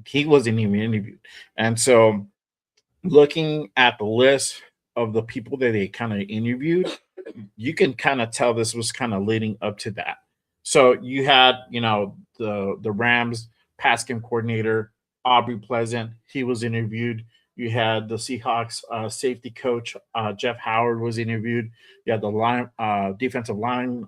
He wasn't even interviewed. And so looking at the list of the people that they kind of interviewed, you can kind of tell this was kind of leading up to that. So you had, the Rams pass game coordinator Aubrey Pleasant. He was interviewed. You had the Seahawks safety coach Jeff Howard was interviewed. You had the line defensive line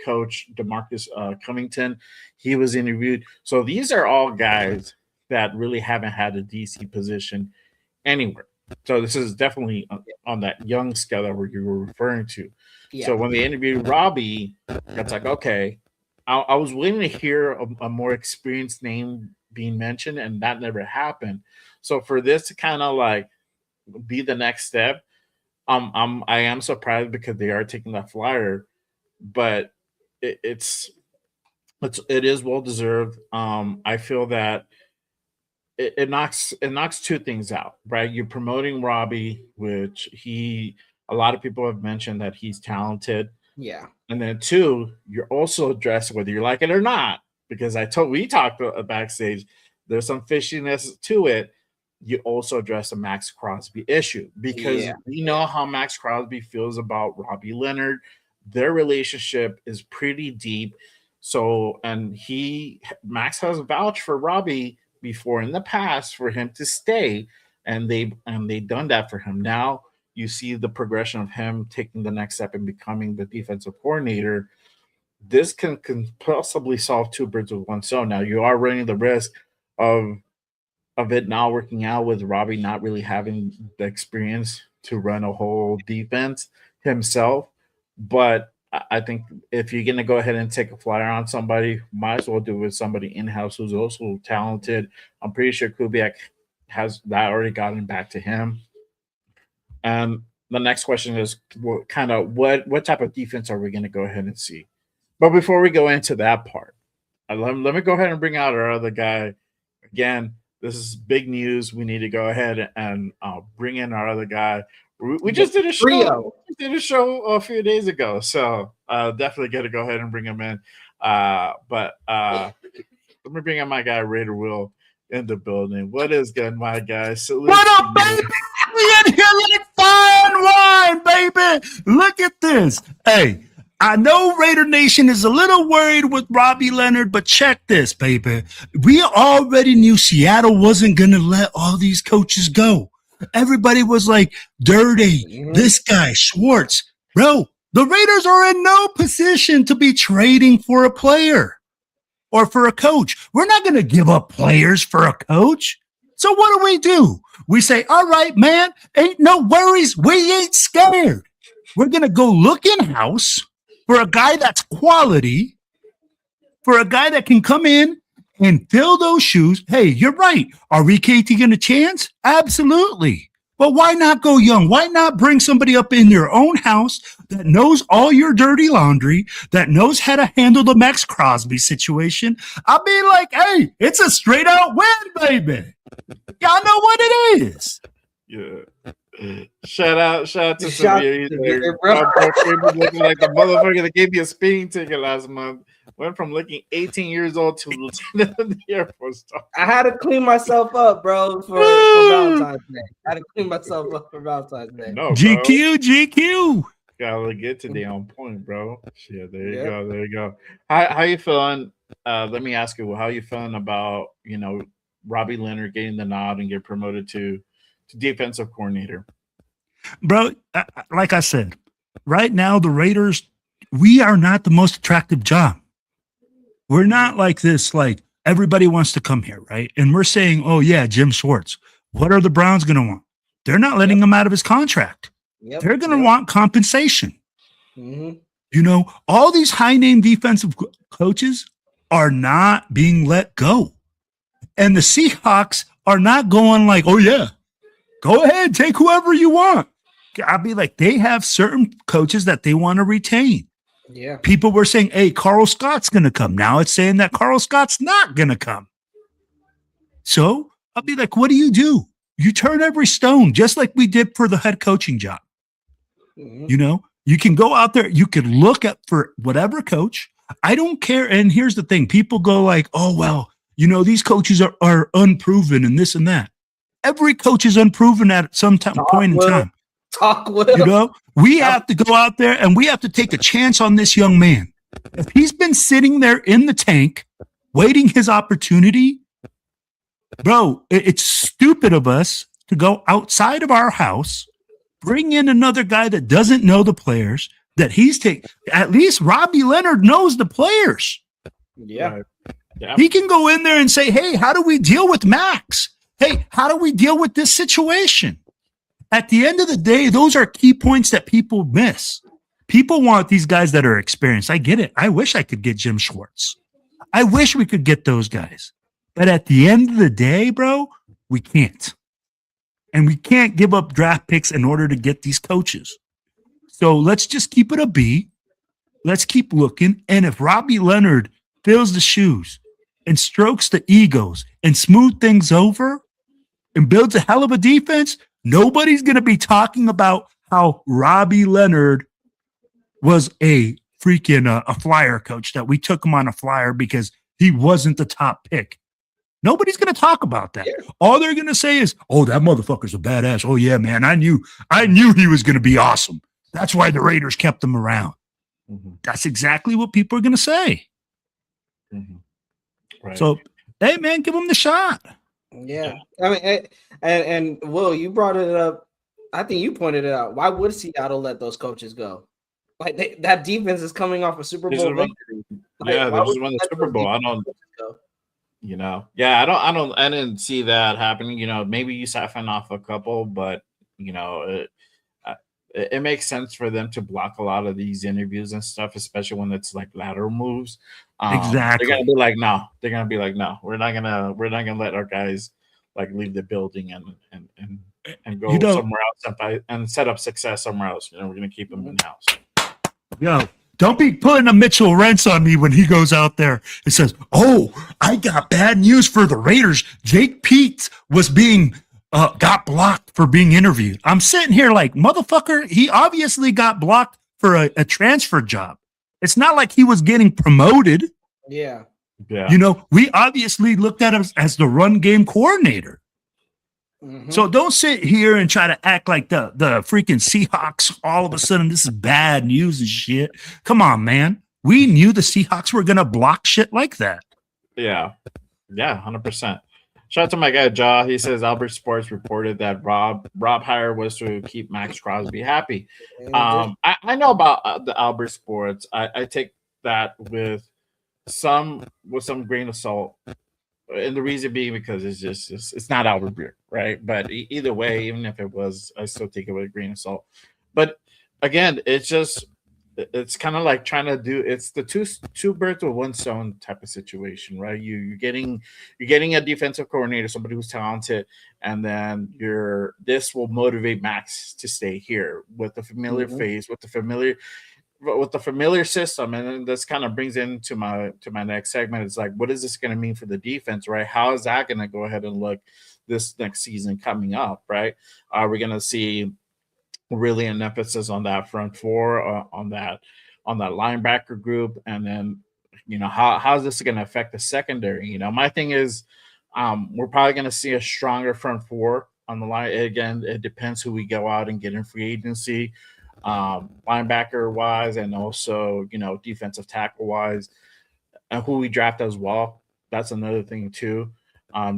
coach Demarcus Covington. He was interviewed. So these are all guys that really haven't had a DC position anywhere. So this is definitely on that young scale that you were referring to. Yeah. So when they interviewed Robbie, it's like, okay, I was waiting to hear a more experienced name being mentioned, and that never happened. So for this to kind of like be the next step, I am surprised because they are taking that flyer, but it is well deserved. I feel that it knocks two things out, right? You're promoting Robbie, which a lot of people have mentioned that he's talented. Yeah. And then two, you're also addressing whether you like it or not, because we talked backstage, there's some fishiness to it. You also address the Max Crosby issue because we know how Max Crosby feels about Robbie Leonard. Their relationship is pretty deep. So, and Max has vouched for Robbie before in the past for him to stay, and they done that for him. Now you see the progression of him taking the next step and becoming the defensive coordinator. This can possibly solve two birds with one stone. Now you are running the risk of it not working out with Robbie not really having the experience to run a whole defense himself. But I think if you're going to go ahead and take a flyer on somebody, might as well do it with somebody in-house who's also talented. I'm pretty sure Kubiak has that already gotten back to him. And the next question is what type of defense are we going to go ahead and see? But before we go into that part, let me go ahead and bring out our other guy. Again, this is big news. We need to go ahead and bring in our other guy. We just did a show. We did a show a few days ago, so definitely got to go ahead and bring him in. But let me bring in my guy Raider Will in the building. What is good, my guy? Salute what up, baby? We in here like fine wine, baby. Look at this. Hey, I know Raider Nation is a little worried with Robbie Leonard, but check this, baby. We already knew Seattle wasn't going to let all these coaches go. Everybody was like, dirty, this guy, Schwartz. Bro, the Raiders are in no position to be trading for a player or for a coach. We're not going to give up players for a coach. So what do? We say, all right, man, ain't no worries. We ain't scared. We're going to go look in-house for a guy that's quality, for a guy that can come in and fill those shoes. Hey, you're right. Are we getting a chance? Absolutely. But why not go young? Why not bring somebody up in your own house that knows all your dirty laundry, that knows how to handle the Max Crosby situation? I'll be like, hey, it's a straight out win, baby. Y'all know what it is. Yeah. Shout out to Samir. Looking like the motherfucker that gave you a speeding ticket last month. Went from looking 18 years old to lieutenant of the Air Force. I had to clean myself up, bro, for Valentine's Day. I had to clean myself up for Valentine's Day. No, GQ. Gotta get today on point, bro. Yeah, there you go. How you feeling? Let me ask you, how you feeling about Robbie Leonard getting the nod and get promoted to defensive coordinator? Bro, like I said, right now the Raiders, we are not the most attractive job. We're not like this, like everybody wants to come here, right? And we're saying, oh yeah, Jim Schwartz. What are the Browns going to want? They're not letting him out of his contract. They're going to want compensation. All these high-name defensive coaches are not being let go. And the Seahawks are not going like, oh yeah, go ahead, take whoever you want. I'll be like, they have certain coaches that they want to retain. Yeah. People were saying, hey, Carl Scott's going to come. Now it's saying that Carl Scott's not going to come. So I'll be like, what do? You turn every stone, just like we did for the head coaching job. You can go out there, you can look up for whatever coach. I don't care. And here's the thing. People go like, oh, well, you know, these coaches are unproven and this and that. Every coach is unproven at some point in time. Talk with You know, we have to go out there and we have to take a chance on this young man. If he's been sitting there in the tank waiting his opportunity, bro, it's stupid of us to go outside of our house, bring in another guy that doesn't know the players that he's taking. At least Robbie Leonard knows the players. Yeah. He can go in there and say, hey, how do we deal with Max? Hey, how do we deal with this situation? At the end of the day, those are key points that people miss. People want these guys that are experienced. I get it. I wish I could get Jim Schwartz. I wish we could get those guys. But at the end of the day, bro, we can't. And we can't give up draft picks in order to get these coaches. So let's just keep it a B. Let's keep looking. And if Robbie Leonard fills the shoes and strokes the egos and smooth things over and builds a hell of a defense, nobody's going to be talking about how Robbie Leonard was a freaking a flyer coach, that we took him on a flyer because he wasn't the top pick. Nobody's going to talk about that. All they're going to say is, oh, that motherfucker's a badass. Oh, yeah, man, I knew he was going to be awesome. That's why the Raiders kept him around. Mm-hmm. That's exactly what people are going to say. Mm-hmm. Right. So, hey, man, give him the shot. Yeah. I mean, and Will, you brought it up. I think you pointed it out. Why would Seattle let those coaches go? Like that defense is coming off a Super Bowl victory. Yeah, they just won the Super Bowl. I don't, you know, yeah, I didn't see that happening. You know, maybe you siphon off a couple, but you know, it makes sense for them to block a lot of these interviews and stuff, especially when it's like lateral moves. Exactly. They're gonna be like, no. They're gonna be like, no. We're not gonna let our guys like leave the building and go somewhere else and set up success somewhere else. You know, we're gonna keep them in house. Yo, don't be putting a Mitchell Rentz on me when he goes out there and says, oh, I got bad news for the Raiders. Jake Peetz was got blocked for being interviewed. I'm sitting here like, motherfucker, he obviously got blocked for a transfer job. It's not like he was getting promoted. Yeah. You know, we obviously looked at him as the run game coordinator. Mm-hmm. So don't sit here and try to act like the freaking Seahawks. All of a sudden, this is bad news and shit. Come on, man. We knew the Seahawks were going to block shit like that. Yeah. Yeah, 100%. Shout out to my guy, Jaw. He says Albert Sports reported that Rob hire was to keep Max Crosby happy. I know about the Albert Sports. I take that with some grain of salt. And the reason being because it's not Albert Beer, right? But either way, even if it was, I still take it with a grain of salt. But again, it's kind of like trying to do it's the two birds with one stone type of situation, right? You're getting a defensive coordinator, somebody who's talented, and then this will motivate Max to stay here with the familiar face, with the familiar system. And then this kind of brings into my next segment. It's like, what is this going to mean for the defense, right? How is that going to go ahead and look this next season coming up, right? Are we going to see really an emphasis on that front four, on that linebacker group, and then you know how is this going to affect the secondary? You know, my thing is we're probably going to see a stronger front four on the line. Again, it depends who we go out and get in free agency, linebacker wise, and also you know defensive tackle wise, and who we draft as well. That's another thing too.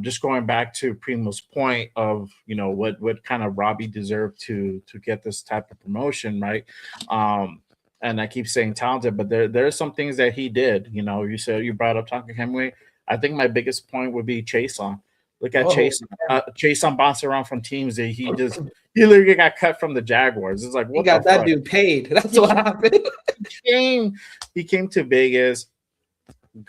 Just going back to Primo's point of, you know, what kind of Robbie deserved to get this type of promotion, right? And I keep saying talented, but there are some things that he did. You know, you brought up Tonka Hemingway. I think my biggest point would be Chason. Look at Chason. Chason bounced around from teams that he literally got cut from the Jaguars. It's like, what he got that dude paid. That's what happened. He came to Vegas,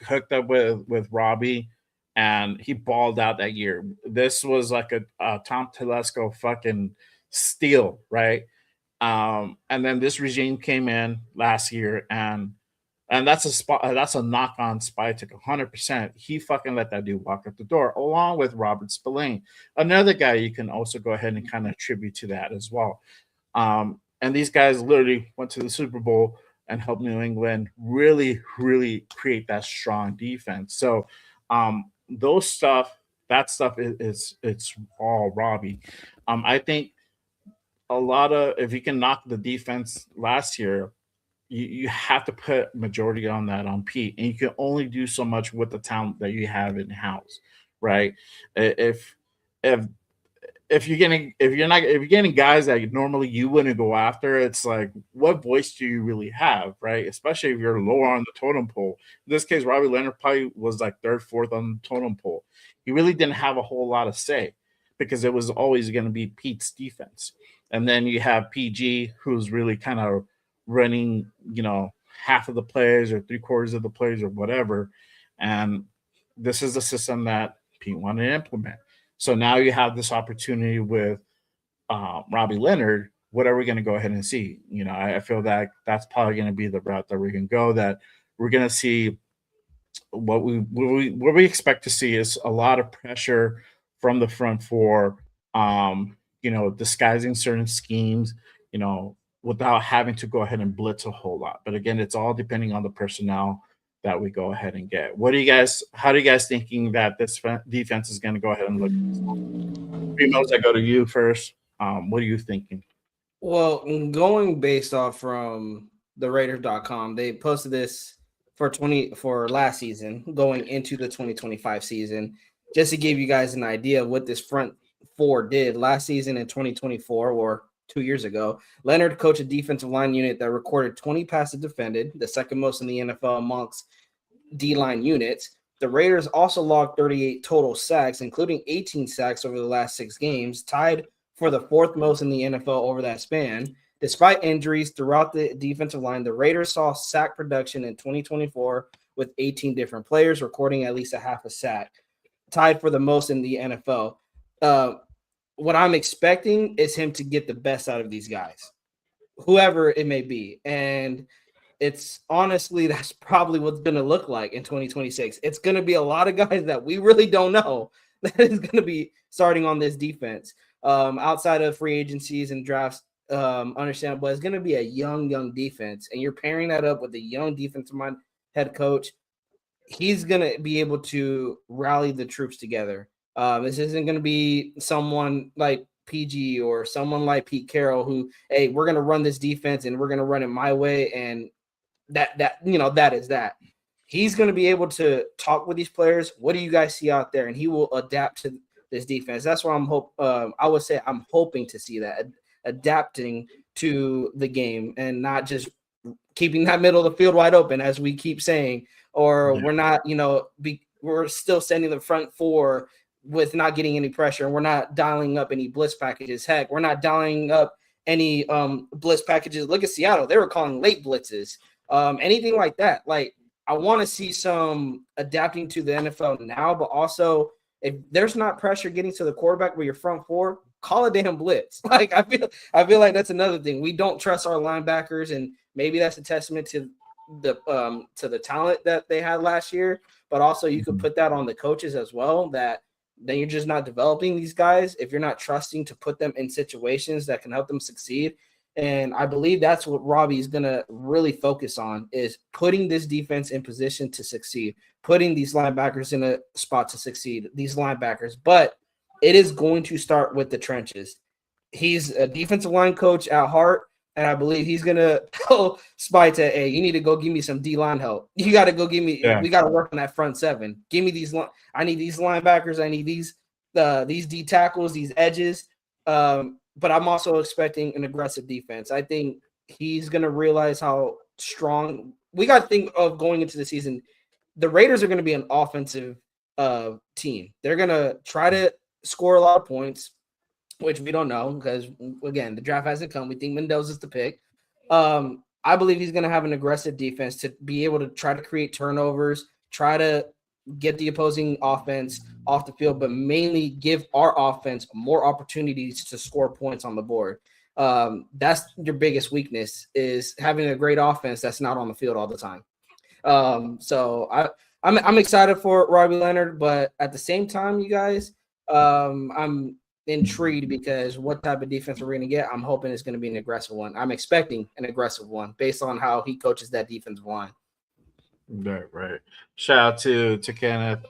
hooked up with Robbie, and he balled out that year. This was like a Tom Telesco fucking steal, right? And then this regime came in last year, and that's a knock on Spytek 100%. He fucking let that dude walk out the door, along with Robert Spillane, another guy you can also go ahead and kind of attribute to that as well. And these guys literally went to the Super Bowl and helped New England really, really create that strong defense. So that stuff is it's all Robbie. I think a lot of, if you can knock the defense last year, you have to put majority on that on Pete, and you can only do so much with the talent that you have in house, right? If if you're getting guys that normally you wouldn't go after, it's like, what voice do you really have, right? Especially if you're lower on the totem pole. In this case, Robbie Leonard probably was like third, fourth on the totem pole. He really didn't have a whole lot of say because it was always going to be Pete's defense. And then you have PG, who's really kind of running, half of the plays or three quarters of the plays or whatever. And this is the system that Pete wanted to implement. So now you have this opportunity with Robbie Leonard. What are we going to go ahead and see? I feel that that's probably going to be the route that we're going to go. That we're going to see what we expect to see is a lot of pressure from the front four. Disguising certain schemes. Without having to go ahead and blitz a whole lot. But again, it's all depending on the personnel that we go ahead and get. How do you guys thinking that this defense is going to go ahead and look? Primos, I go to you first. What are you thinking? Well, going based off from the Raiders.com, they posted this for last season, going into the 2025 season, just to give you guys an idea of what this front four did last season in 2024 or 2 years ago. Leonard coached a defensive line unit that recorded 20 passes defended, the second most in the NFL amongst D-line units. The Raiders also logged 38 total sacks, including 18 sacks over the last 6 games, tied for the fourth most in the NFL over that span. Despite injuries throughout the defensive line, the Raiders saw sack production in 2024 with 18 different players recording at least a half a sack, tied for the most in the NFL. What I'm expecting is him to get the best out of these guys, whoever it may be. And it's honestly, that's probably what's going to look like in 2026. It's going to be a lot of guys that we really don't know that is going to be starting on this defense. Outside of free agencies and drafts, understandable. It's going to be a young defense. And you're pairing that up with a young defensive mind head coach. He's going to be able to rally the troops together. This isn't going to be someone like PG or someone like Pete Carroll who, hey, we're going to run this defense and we're going to run it my way. And that is that. He's going to be able to talk with these players. What do you guys see out there? And he will adapt to this defense. That's why I would say I'm hoping to see that, adapting to the game and not just keeping that middle of the field wide open, as we keep saying, or we're not, we're still sending the front four with not getting any pressure, and we're not dialing up any blitz packages. Heck, we're not dialing up any blitz packages. Look at Seattle. They were calling late blitzes. Anything like that. Like, I want to see some adapting to the NFL now, but also if there's not pressure getting to the quarterback with your front four, call a damn blitz. Like, I feel like that's another thing. We don't trust our linebackers, and maybe that's a testament to the talent that they had last year, but also you could put that on the coaches as well, that then you're just not developing these guys if you're not trusting to put them in situations that can help them succeed. And I believe that's what Robbie is going to really focus on, is putting this defense in position to succeed, putting these linebackers in a spot to succeed, these linebackers. But it is going to start with the trenches. He's a defensive line coach at heart, and I believe he's going to tell Spy to, hey, you need to go give me some D-line help. You got to go give me we got to work on that front seven. Give me these I need these linebackers. I need these D tackles, these edges. But I'm also expecting an aggressive defense. I think he's going to realize how strong – we got to think of going into the season. The Raiders are going to be an offensive team. They're going to try to score a lot of points, which we don't know because, again, the draft hasn't come. We think Mendoza's the pick. I believe he's going to have an aggressive defense to be able to try to create turnovers, try to get the opposing offense off the field, but mainly give our offense more opportunities to score points on the board. That's your biggest weakness, is having a great offense that's not on the field all the time. So I'm excited for Robbie Leonard, but at the same time, you guys, I'm intrigued because what type of defense we're going to get. I'm hoping it's going to be an aggressive one. I'm expecting an aggressive one based on how he coaches that defensive line. Right. Shout out to Kenneth.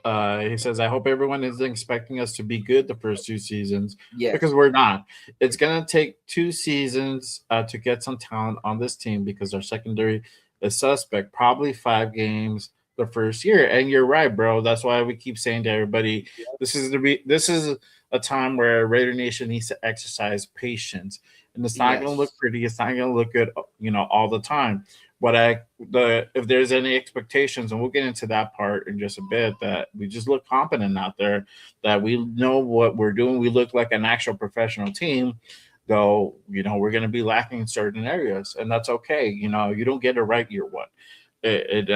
He says, "I hope everyone is expecting us to be good the first 2 seasons Yes. because we're not. It's gonna take 2 seasons to get some talent on this team because our secondary is suspect. Probably 5 games the first year." And you're right, bro. That's why we keep saying to everybody, this is a time where Raider Nation needs to exercise patience, and it's not gonna look Yes. pretty. It's not gonna look good, all the time. But if there's any expectations, and we'll get into that part in just a bit, that we just look competent out there, that we know what we're doing, we look like an actual professional team. Though we're going to be lacking in certain areas, and that's okay. You don't get it right year one. It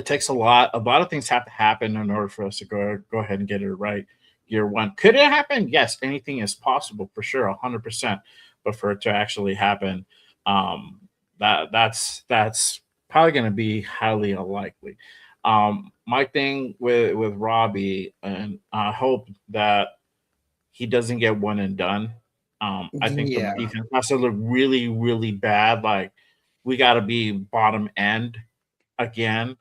takes a lot. A lot of things have to happen in order for us to go ahead and get it right year one. Could it happen? Yes, anything is possible for sure, 100%. But for it to actually happen, that's probably going to be highly unlikely. My thing with Robbie, and I hope that he doesn't get one and done. I think the Yeah. defense has to look really, really bad. Like we got to be bottom end again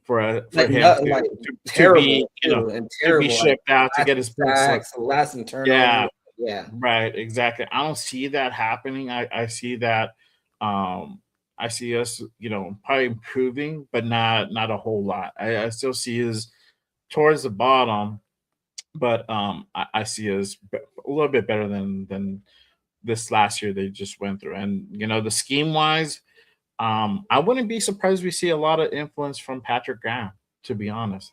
for Like him not like to be terrible too, and to be terrible like shipped out to last get in his books. Like, sacks, last in turnover. yeah, Yeah. right, exactly. I don't see that happening. I see that. Um, I see us, probably improving, but not a whole lot. I still see us towards the bottom, but I see us a little bit better than this last year they just went through. And the scheme wise, I wouldn't be surprised we see a lot of influence from Patrick Graham, to be honest.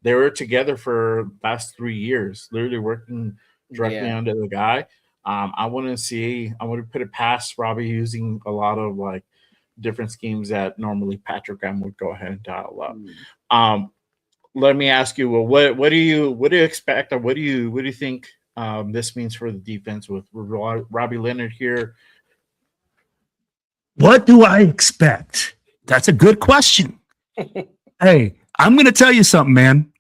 They were together for last 3 years, literally working directly Yeah. under the guy. I wouldn't put it past Robbie using a lot of like different schemes that normally Patrick Graham would go ahead and dial up. Mm. Let me ask you, well, what do you expect, or what do you think this means for the defense with Robbie Leonard here? What do I expect? That's a good question. Hey, I'm going to tell you something, man.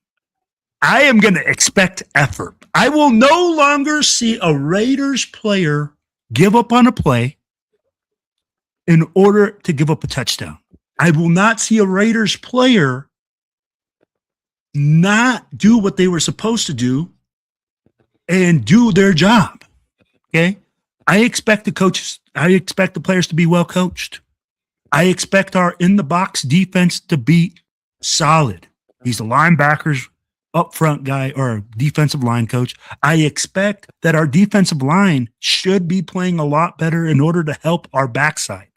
I am going to expect effort. I will no longer see a Raiders player give up on a play in order to give up a touchdown. I will not see a Raiders player not do what they were supposed to do and do their job. Okay? I expect the players to be well coached. I expect our in the box defense to be solid. He's a linebackers up front guy or defensive line coach. I expect that our defensive line should be playing a lot better in order to help our backside.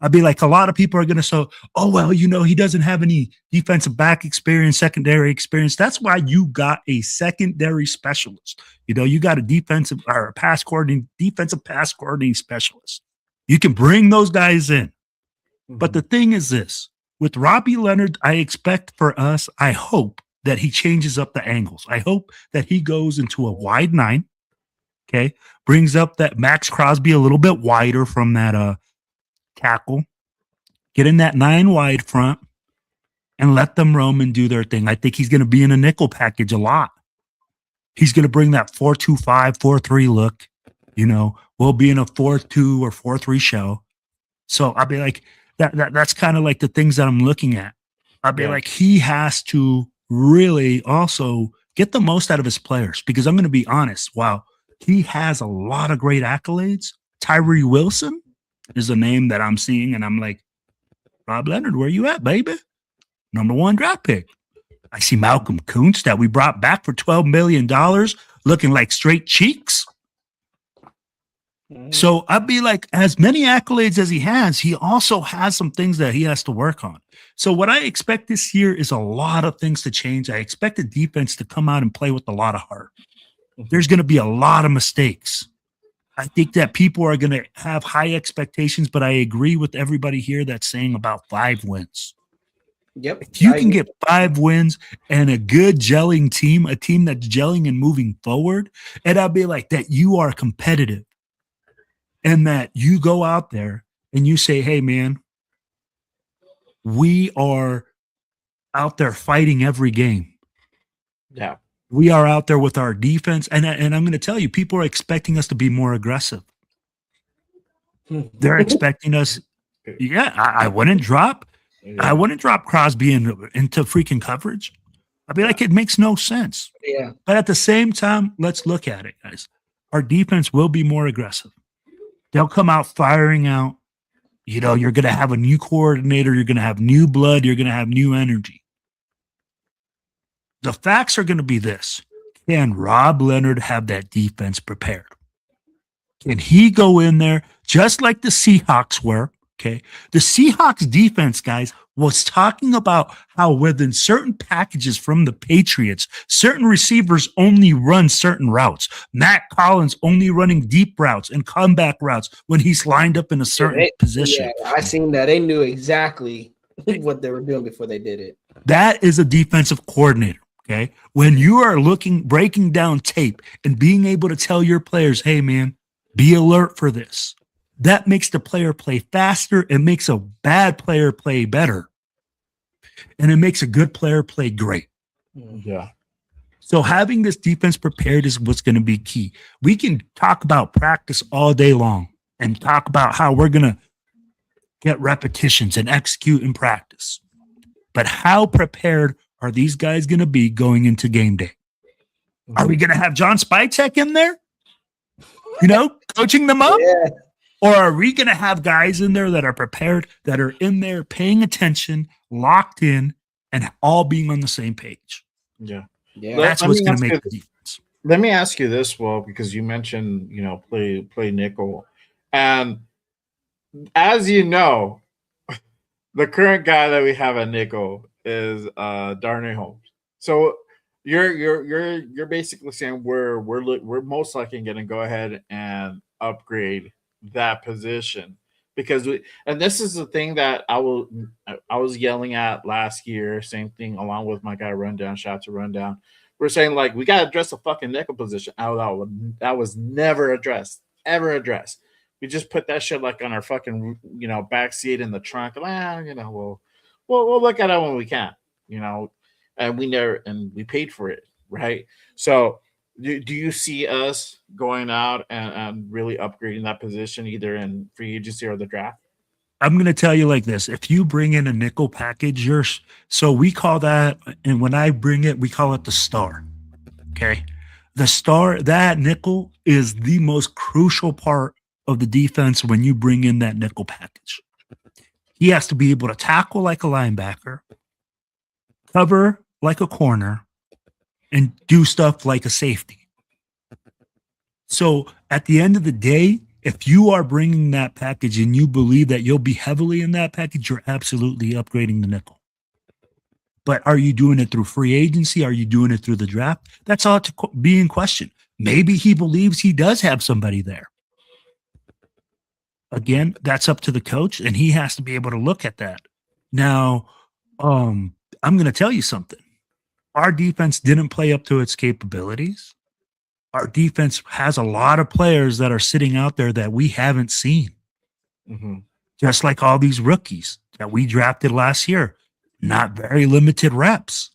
I'd be like, a lot of people are going to say, oh, well, he doesn't have any defensive back experience, secondary experience. That's why you got a secondary specialist. You got a defensive pass coordinating specialist. You can bring those guys in. But the thing is this, with Robbie Leonard, I expect for us, I hope that he changes up the angles. I hope that he goes into a wide 9, okay, brings up that Max Crosby a little bit wider from that tackle, get in that 9 wide front, and let them roam and do their thing. I think he's going to be in a nickel package a lot. He's going to bring that 4-2-5, 4-3 look. We'll be in a 4-2 or 4-3 show. So I'll be like, that's kind of like the things that I'm looking at. I'll be like, he has to really also get the most out of his players, because I'm going to be honest, while he has a lot of great accolades, Tyree Wilson is a name that I'm seeing, and I'm like, Rob Leonard, where you at, baby? Number 1 draft pick. I see Malcolm Kuntz that we brought back for $12 million, looking like straight cheeks. So I'd be like, as many accolades as he has, he also has some things that he has to work on. So what I expect this year is a lot of things to change. I expect the defense to come out and play with a lot of heart. There's going to be a lot of mistakes. I think that people are going to have high expectations, but I agree with everybody here that's saying about 5 wins. Yep. If you can get 5 wins and a good gelling team, a team that's gelling and moving forward, and I'll be like that, you are competitive. And that you go out there and you say, hey, man, we are out there fighting every game. Yeah. We are out there with our defense. And I'm going to tell you, people are expecting us to be more aggressive. They're expecting us. Yeah, I wouldn't drop. I wouldn't drop Crosby into freaking coverage. I'd be like, it makes no sense. Yeah. But at the same time, let's look at it, guys. Our defense will be more aggressive. They'll come out firing out. You know, you're going to have a new coordinator. You're going to have new blood. You're going to have new energy. The facts are going to be this. Can Rob Leonard have that defense prepared? Can he go in there just like the Seahawks were? Okay. The Seahawks defense, guys, was talking about how within certain packages from the Patriots, certain receivers only run certain routes. Matt Collins only running deep routes and comeback routes when he's lined up in a certain position. Yeah, I seen that. They knew exactly what they were doing before they did it. That is a defensive coordinator. Okay. When you are breaking down tape and being able to tell your players, hey, man, be alert for this. That makes the player play faster. It makes a bad player play better. And it makes a good player play great. Yeah. So having this defense prepared is what's going to be key. We can talk about practice all day long and talk about how we're going to get repetitions and execute in practice. But how prepared are these guys going to be going into game day? Are we going to have John Spytek in there? You know, coaching them up? Yeah. Or are we going to have guys in there that are prepared, that are in there paying attention, locked in, and all being on the same page? Yeah. That's what's going to make the defense. Let me ask you this, Will, because you mentioned, you know, play nickel. And as you know, the current guy that we have at nickel is Darnay Holmes. So you're basically saying we're most likely going to go ahead and upgrade that position because and this is the thing that I was yelling at last year. Same thing along with my guy Rundown. Shout out to Rundown. We're saying like we got to address the fucking nickel position. That was never addressed, ever addressed. We just put that shit like on our fucking back seat in the trunk. We'll look at it when we can, and we paid for it, right? So. Do you see us going out and really upgrading that position either in free agency or the draft? I'm going to tell you like this. If you bring in a nickel package, so we call that, and when I bring it, we call it the star. Okay. The star, that nickel is the most crucial part of the defense when you bring in that nickel package. He has to be able to tackle like a linebacker, cover like a corner, and do stuff like a safety. So at the end of the day, if you are bringing that package and you believe that you'll be heavily in that package, you're absolutely upgrading the nickel. But are you doing it through free agency? Are you doing it through the draft? That's all to be in question. Maybe he believes he does have somebody there. Again, that's up to the coach, and he has to be able to look at that. Now, I'm going to tell you something. Our defense didn't play up to its capabilities. Our defense has a lot of players that are sitting out there that we haven't seen. Mm-hmm. Just like all these rookies that we drafted last year, not very limited reps.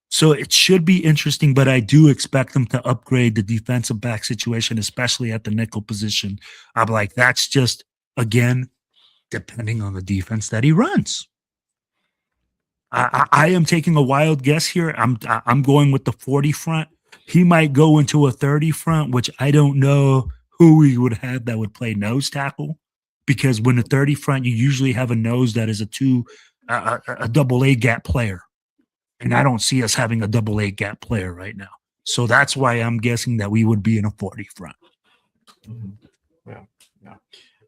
So it should be interesting, but I do expect them to upgrade the defensive back situation, especially at the nickel position. I'm like, that's just, again, depending on the defense that he runs. I am taking a wild guess here. I'm going with the 40 front. He might go into a 30 front, which I don't know who we would have that would play nose tackle, because when the 30 front, you usually have a nose that is a double A gap player. And I don't see us having a double A gap player right now. So that's why I'm guessing that we would be in a 40 front. Mm-hmm.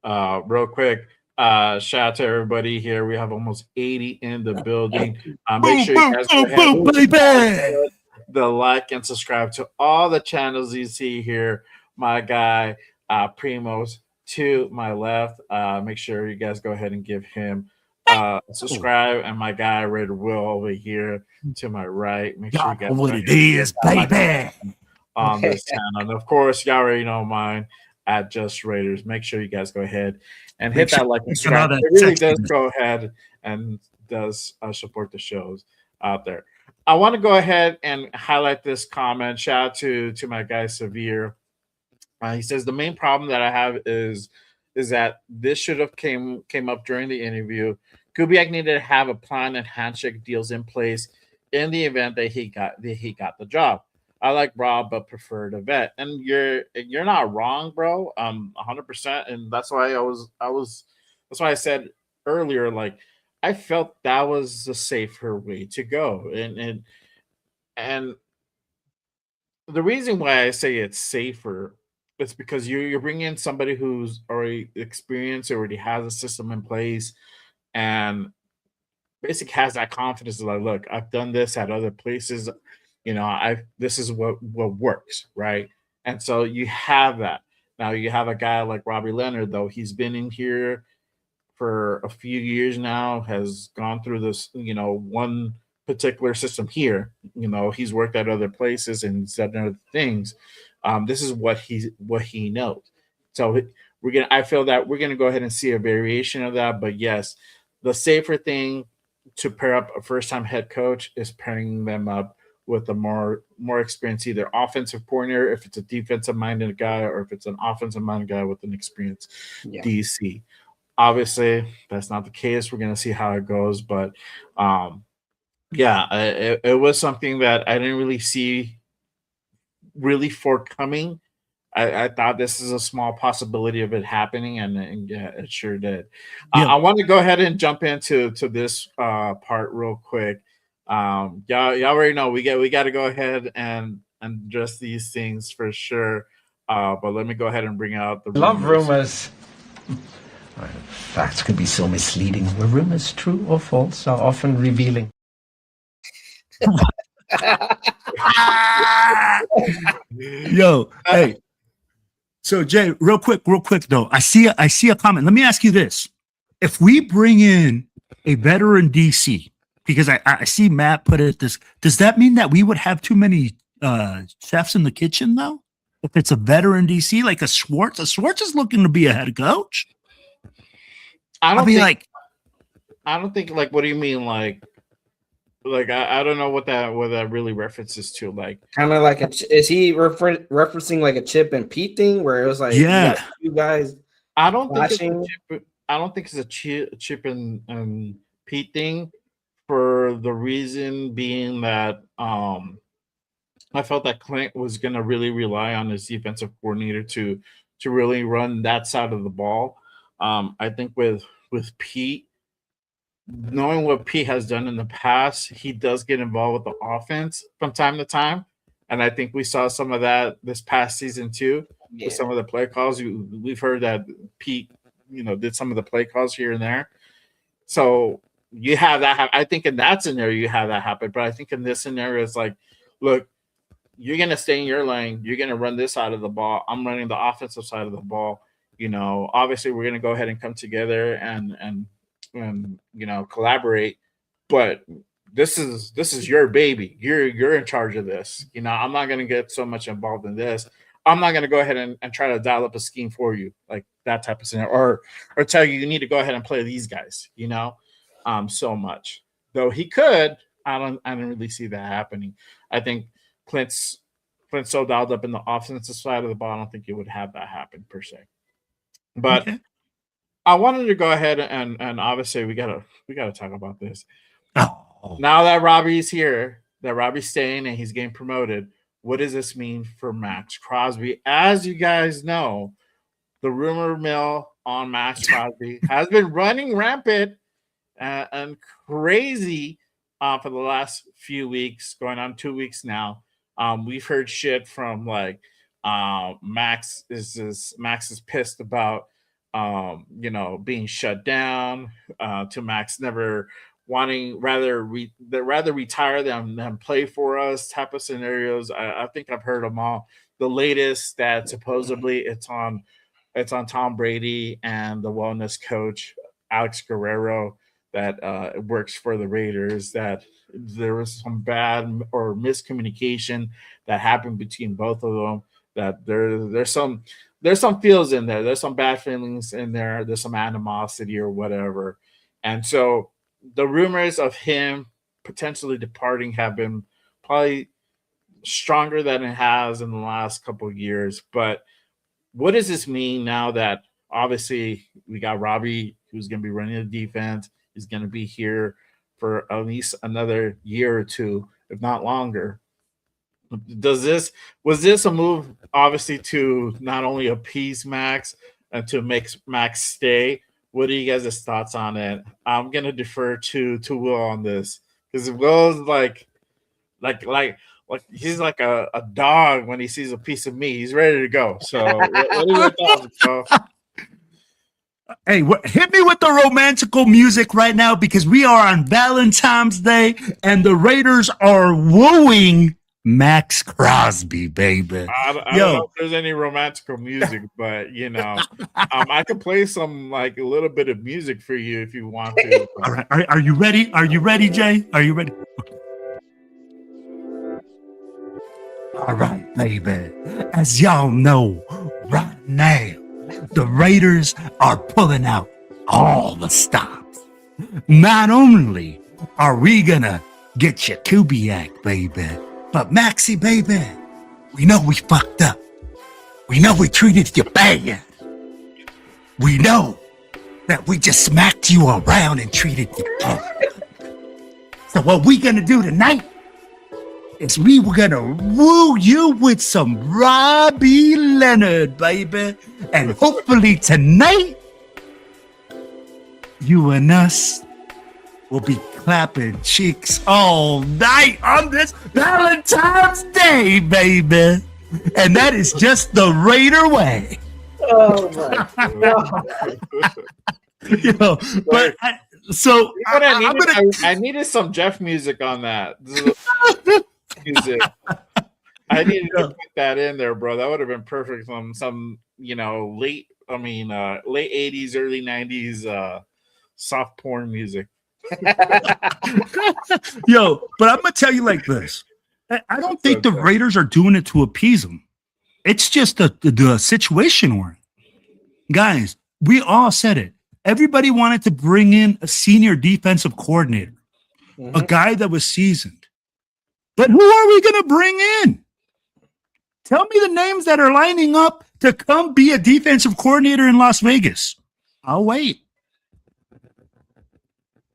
Yeah. Real quick. Shout out to everybody here. We have almost 80 in the building. Make sure you guys go ahead the like and subscribe to all the channels you see here. My guy Primos to my left. Make sure you guys go ahead and give him subscribe, and my guy Raider Will over here to my right. Make sure you guys what it is, baby, on this channel. And of course, y'all already know mine at Just Raiders. Make sure you guys go ahead and hit that like and subscribe. It really does go ahead and does support the shows out there. I want to go ahead and highlight this comment. Shout out to my guy Severe. He says the main problem that I have is that this should have came up during the interview. Kubiak needed to have a plan and handshake deals in place in the event that he got the job. I like Rob, but prefer the vet. And you're not wrong, bro. 100%. And that's why I said earlier, like I felt that was the safer way to go. And the reason why I say it's safer is because you're bringing in somebody who's already experienced, already has a system in place, and basically has that confidence. Like, look, I've done this at other places. I this is what works, right? And so you have that. Now you have a guy like Robbie Leonard, though he's been in here for a few years now, has gone through this, one particular system here. He's worked at other places and said other things. This is what he knows. So I feel that we're gonna go ahead and see a variation of that. But yes, the safer thing to pair up a first time head coach is pairing them up with a more experienced either offensive coordinator if it's a defensive minded guy, or if it's an offensive minded guy with an experienced DC. Obviously, that's not the case. We're going to see how it goes. But it was something that I didn't really see really forthcoming. I thought this is a small possibility of it happening, and yeah, it sure did. Yeah. I want to go ahead and jump into this part real quick. Y'all already know we got to go ahead and address these things for sure. But let me go ahead and bring out the Love rumors. Facts can be so misleading. Were rumors true or false are often revealing. Yo, hey. So Jay, real quick though. I see a comment. Let me ask you this. If we bring in a veteran DC, because I see Matt put it this, does that mean that we would have too many chefs in the kitchen though? If it's a veteran DC like a Schwartz is looking to be a head coach. I don't think like, what do you mean like I don't know what that really references to, like kind of like is he referencing like a Chip and Pete thing where it was like you guys I don't think it's a Chip and Pete thing, for the reason being that I felt that Clint was going to really rely on his defensive coordinator to really run that side of the ball. I think with Pete, knowing what Pete has done in the past, he does get involved with the offense from time to time. And I think we saw some of that this past season too, with some of the play calls. We've heard that Pete, did some of the play calls here and there. So you have that. I think in that scenario, you have that happen. But I think in this scenario, it's like, look, you're going to stay in your lane. You're going to run this side of the ball. I'm running the offensive side of the ball. Obviously we're going to go ahead and come together and collaborate, but this is your baby. You're in charge of this. I'm not going to get so much involved in this. I'm not going to go ahead and try to dial up a scheme for you, like that type of scenario, or tell you need to go ahead and play these guys, so much. Though he could, I don't really see that happening. I think Clint's so dialed up in the offensive side of the ball, I don't think he would have that happen per se. But okay. I wanted to go ahead and obviously we gotta talk about this. Oh. Now that Robbie's here, that Robbie's staying and he's getting promoted, what does this mean for Max Crosby? As you guys know, the rumor mill on Max Crosby has been running rampant and crazy for the last few weeks, going on 2 weeks now. We've heard shit from like Max is pissed about being shut down, to Max never wanting rather retire than play for us type of scenarios. I think I've heard them all. The latest that supposedly it's on Tom Brady and the wellness coach Alex Guerrero that works for the Raiders, that there was some bad or miscommunication that happened between both of them, that there's some feels in there. There's some bad feelings in there. There's some animosity or whatever. And so the rumors of him potentially departing have been probably stronger than it has in the last couple of years. But what does this mean now that obviously we got Robbie, who's going to be running the defense? He's going to be here for at least another year or two, if not longer. Was this a move obviously to not only appease Max and to make Max stay? What are you guys' thoughts on it? I'm gonna defer to Will on this because Will's like he's like a dog when he sees a piece of meat. He's ready to go. So what are your thoughts, bro? Hey, hit me with the romantical music right now because we are on Valentine's Day and the Raiders are wooing Max Crosby, baby. I don't know if there's any romantical music, but you know, I can play some like a little bit of music for you if you want to. All right, are you ready? Are you ready, Jay? Are you ready? All right, baby. As y'all know, right now, the Raiders are pulling out all the stops. Not only are we gonna get you Kubiak, baby, but Maxie, baby, we know we fucked up. We know we treated you bad. We know that we just smacked you around and treated you bad. So what we gonna do tonight is we were gonna woo you with some Robbie Leonard, baby. And hopefully tonight, you and us will be clapping cheeks all night on this Valentine's Day, baby. And that is just the Raider way. Oh my God. You know, but I needed some Jeff music on that. Music. I needed to put that in there, bro. That would have been perfect. Some you know, late 80s, early 90s soft porn music. Yo, but I'm gonna tell you like this. I don't think the Raiders are doing it to appease them. It's just the situation we're in. Guys, we all said it. Everybody wanted to bring in a senior defensive coordinator, a guy that was seasoned. But who are we going to bring in? Tell me the names that are lining up to come be a defensive coordinator in Las Vegas. I'll wait.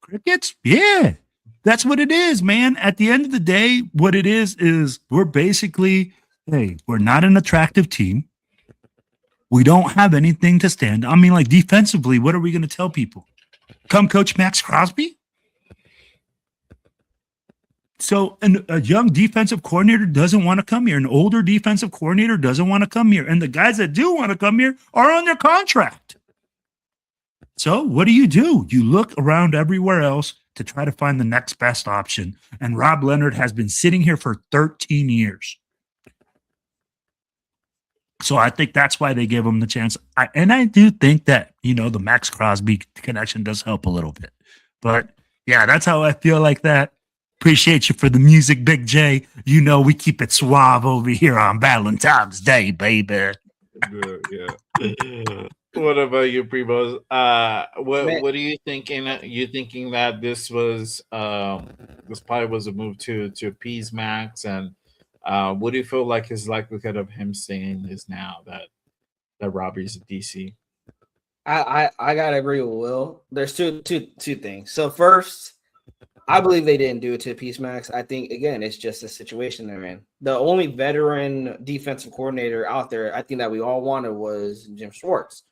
Crickets? Yeah. That's what it is, man. At the end of the day, what it is we're basically, hey, we're not an attractive team. We don't have anything to stand. I mean, like defensively, what are we going to tell people? Come coach Max Crosby? So a young defensive coordinator doesn't want to come here. An older defensive coordinator doesn't want to come here. And the guys that do want to come here are under contract. So what do? You look around everywhere else to try to find the next best option. And Rob Leonard has been sitting here for 13 years. So I think that's why they gave him the chance. I do think that, you know, the Max Crosby connection does help a little bit. But yeah, that's how I feel like that. Appreciate you for the music, Big J. You know we keep it suave over here on Valentine's Day, baby. Yeah. What about you, Primos? What are you thinking? You thinking that this was this probably was a move to appease Max, and what do you feel like his likelihood of him staying is now that Robbie's a DC? I gotta agree with Will. There's two things. So first, I believe they didn't do it to appease Max. I think again, it's just a situation they're in. The only veteran defensive coordinator out there, I think that we all wanted was Jim Schwartz.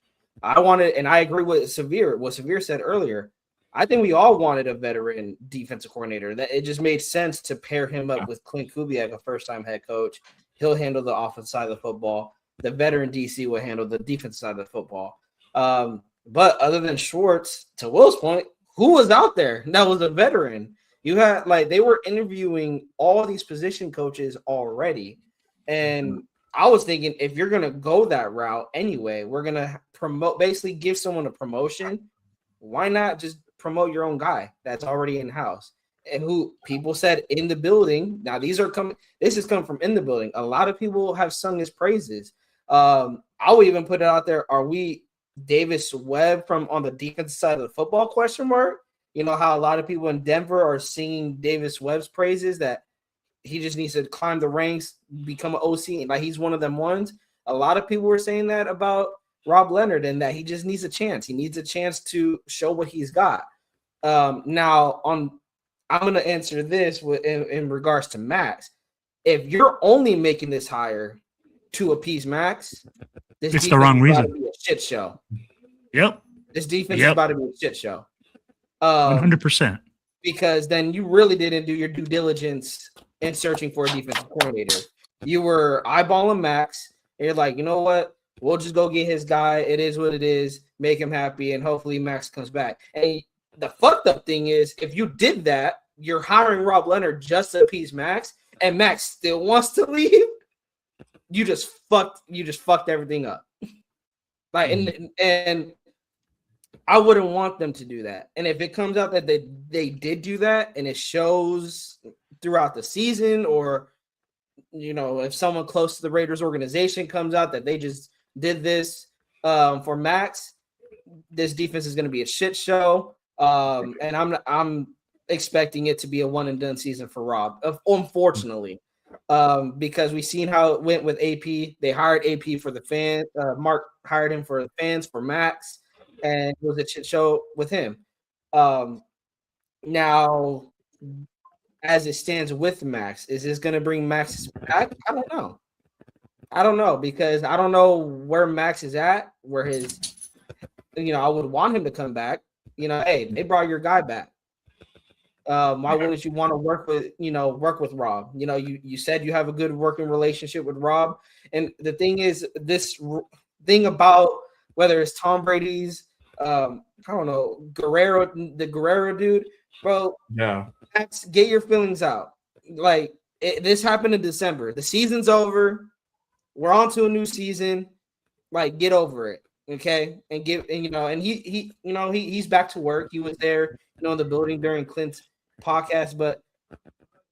I wanted, and I agree with Severe. What Severe said earlier. I think we all wanted a veteran defensive coordinator. That it just made sense to pair him up with Clint Kubiak, a first-time head coach. He'll handle the offensive side of the football. The veteran DC will handle the defensive side of the football. But other than Schwartz, to Will's point, who was out there that was a veteran? You had they were interviewing all these position coaches already. And I was thinking, if you're going to go that route anyway, we're going to basically give someone a promotion. Why not just promote your own guy that's already in-house? And who people said in the building. Now, this is coming from in the building. A lot of people have sung his praises. I would even put it out there. Are we Davis Webb from on the defensive side of the football question mark? You know how a lot of people in Denver are singing Davis Webb's praises, that he just needs to climb the ranks, become an OC, like he's one of them ones. A lot of people were saying that about Rob Leonard, and that he just needs a chance. He needs a chance to show what he's got. Now, I'm going to answer this in regards to Max. If you're only making this hire to appease Max, this it's the wrong is about reason. to be a shit show. Yep. This defense is about to be a shit show. 100%. Because then you really didn't do your due diligence in searching for a defensive coordinator. You were eyeballing Max, and you're like, you know what? We'll just go get his guy. It is what it is. Make him happy, and hopefully Max comes back. And the fucked up thing is, if you did that, you're hiring Rob Leonard just to appease Max, and Max still wants to leave. You just fucked everything up. Like, and I wouldn't want them to do that. And if it comes out that they did do that, and it shows throughout the season, or if someone close to the Raiders organization comes out that they just did this for Max, this defense is going to be a shit show. And I'm expecting it to be a one and done season for Rob, unfortunately, because we've seen how it went with AP. They hired AP for the fans. Mark hired him for the fans for Max, and it was a shit show with him. Now, as it stands with Max, is this going to bring Max back? I don't know because I don't know where Max is at, where his, I would want him to come back. Hey, they brought your guy back. Why wouldn't you want to work with Rob? You said you have a good working relationship with Rob. And the thing is, this thing about whether it's Tom Brady's, I don't know, the Guerrero dude, bro. Yeah. Get your feelings out. Like, this happened in December. The season's over. We're on to a new season. Like, get over it. Okay. And he's back to work. He was there, in the building during Clint's podcast, but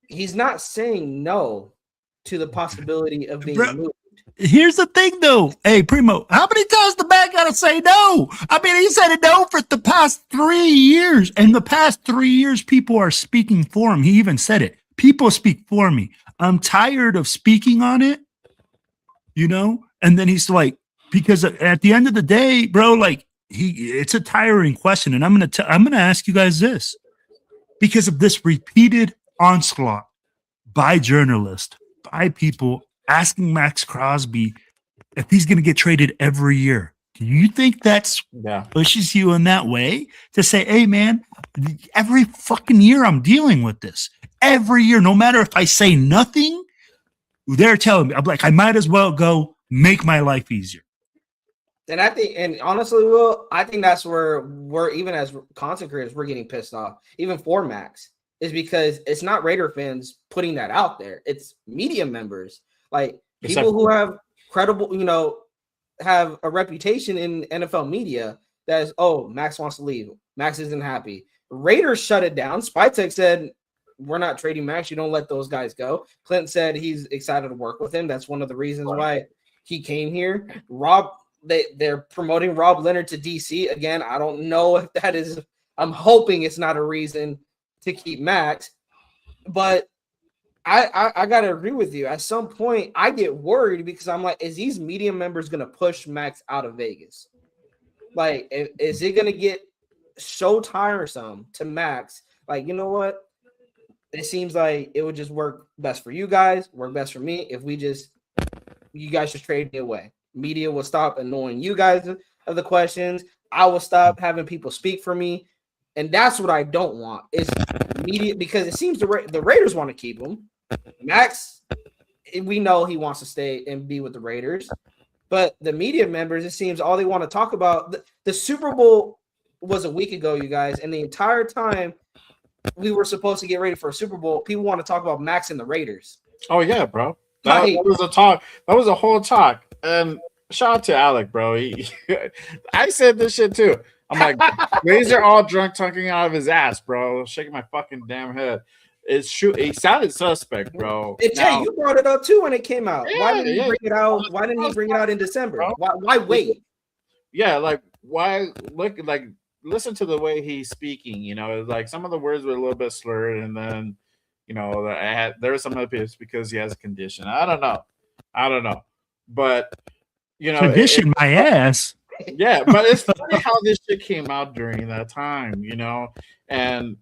he's not saying no to the possibility of being moved. Here's the thing, though. Hey, Primo, how many times the man got to say no? I mean, he said it no for the past 3 years. And the past 3 years, people are speaking for him. He even said it. People speak for me. I'm tired of speaking on it, And then he's like, because at the end of the day, bro, like it's a tiring question. And I'm gonna ask you guys this. Because of this repeated onslaught by journalists, by people asking Max Crosby if he's going to get traded every year. Do you think that's pushes you in that way to say, hey, man, every fucking year I'm dealing with this. Every year, no matter if I say nothing, they're telling me. I'm like, I might as well go make my life easier. And I think, and honestly, Will, I think that's where we're, even as content creators, we're getting pissed off, even for Max, is because it's not Raider fans putting that out there. It's media members, like people who have credible, have a reputation in NFL media that is, oh, Max wants to leave. Max isn't happy. Raiders shut it down. Spytek said, we're not trading Max. You don't let those guys go. Clinton said he's excited to work with him. That's one of the reasons why he came here. They're promoting Rob Leonard to DC again. I don't know if that is. I'm hoping it's not a reason to keep Max, but I gotta agree with you. At some point, I get worried because I'm like, is these media members gonna push Max out of Vegas? Like, is it gonna get so tiresome to Max? Like, you know what? It seems like it would just work best for you guys, work best for me if you guys just trade me away. Media will stop annoying you guys of the questions. I will stop having people speak for me. And that's what I don't want is media, because it seems the Raiders want to keep him. Max, we know he wants to stay and be with the Raiders. But the media members, it seems all they want to talk about. The Super Bowl was a week ago, you guys. And the entire time we were supposed to get ready for a Super Bowl, people want to talk about Max and the Raiders. Oh, yeah, bro. That was a talk. That was a whole talk. And shout out to Alec, bro. I said this shit too. I'm like, Razor all drunk talking out of his ass, bro. Shaking my fucking damn head. It's true. He sounded suspect, bro. Jay, you brought it up too when it came out. Yeah, why didn't he bring it out? Why didn't he bring it out in December? Why wait? Yeah, like why listen to the way he's speaking. Like some of the words were a little bit slurred, and then there were some other people because he has a condition. I don't know. But condition my ass. Yeah, but it's funny how this shit came out during that time, and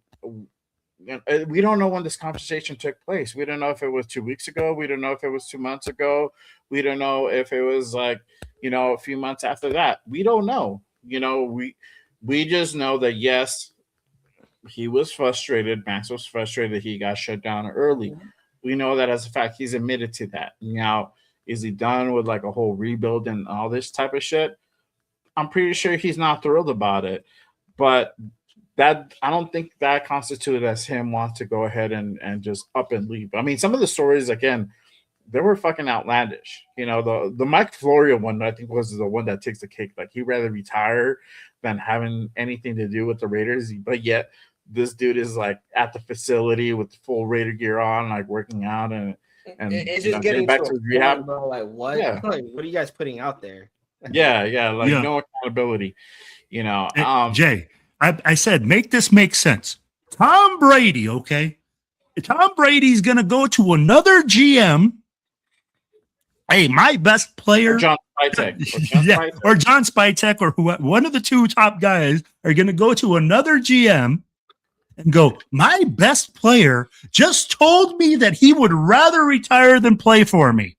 we don't know when this conversation took place. We don't know if it was 2 weeks ago. We don't know if it was 2 months ago. We don't know if it was like, a few months after that. We don't know. We just know that yes, he was frustrated. Max was frustrated. He got shut down early. We know that as a fact. He's admitted to that. Now, is he done with like a whole rebuild and all this type of shit? I'm pretty sure he's not thrilled about it. But that I don't think that constituted as him want to go ahead and just up and leave. I mean, some of the stories again, they were fucking outlandish. The Mike Florio one I think was the one that takes the cake. Like he'd rather retire than having anything to do with the Raiders. But yet this dude is like at the facility with the full Raider gear on, like working out and it's just getting back to his rehab. Bro, like what? Yeah. Like, what are you guys putting out there? Yeah, like no accountability. Jay, I said make this make sense. Tom Brady, okay? Tom Brady's gonna go to another GM. Hey, my best player, or John Spytek, or John Spytek, or one of the two top guys are gonna go to another GM and go, my best player just told me that he would rather retire than play for me.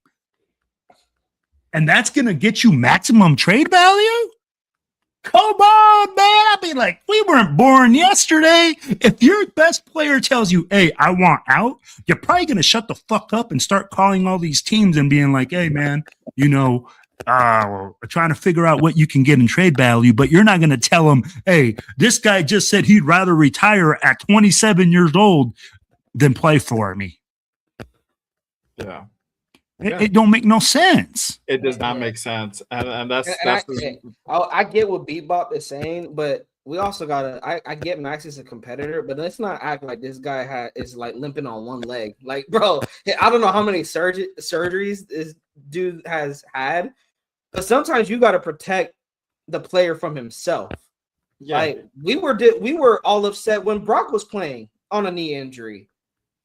And that's going to get you maximum trade value? Come on, man. I'd be like, we weren't born yesterday. If your best player tells you, hey, I want out, you're probably going to shut the fuck up and start calling all these teams and being like, hey, man, trying to figure out what you can get in trade value, but you're not going to tell them, hey, this guy just said he'd rather retire at 27 years old than play for me. Yeah. It don't make no sense. It does not make sense, and that's I get what Bebop is saying, but we also gotta. I get Max is a competitor, but let's not act like this guy is like limping on one leg. Like, bro, I don't know how many surgeries this dude has had, but sometimes you got to protect the player from himself. Yeah. Like we were all upset when Brock was playing on a knee injury.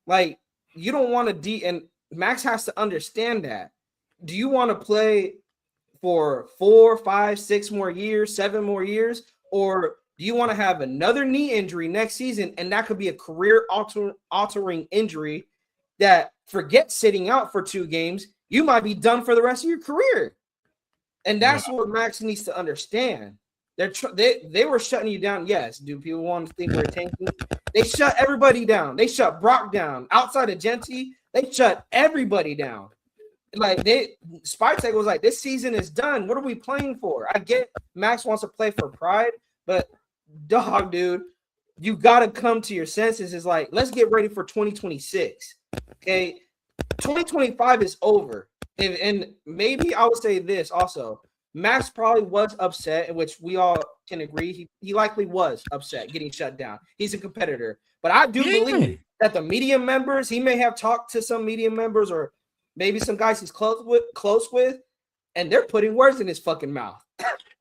Like you don't want to and Max has to understand that. Do you want to play for 4, 5, 6 more years, 7 more years, or do you want to have another knee injury next season? And that could be a career altering injury that forget sitting out for 2 games. You might be done for the rest of your career. And that's what Max needs to understand. They were shutting you down. Yes. Do people want to think we're tanking? They shut everybody down. They shut Brock down. Outside of Genty, they shut everybody down. Like Spytek was like, this season is done. What are we playing for? I get Max wants to play for pride, but dog, dude, you gotta come to your senses. It's like, let's get ready for 2026. Okay. 2025 is over. And maybe I would say this also. Max probably was upset, in which we all can agree. He likely was upset getting shut down. He's a competitor. But I do believe that the media members, he may have talked to some media members or maybe some guys he's close with, and they're putting words in his fucking mouth.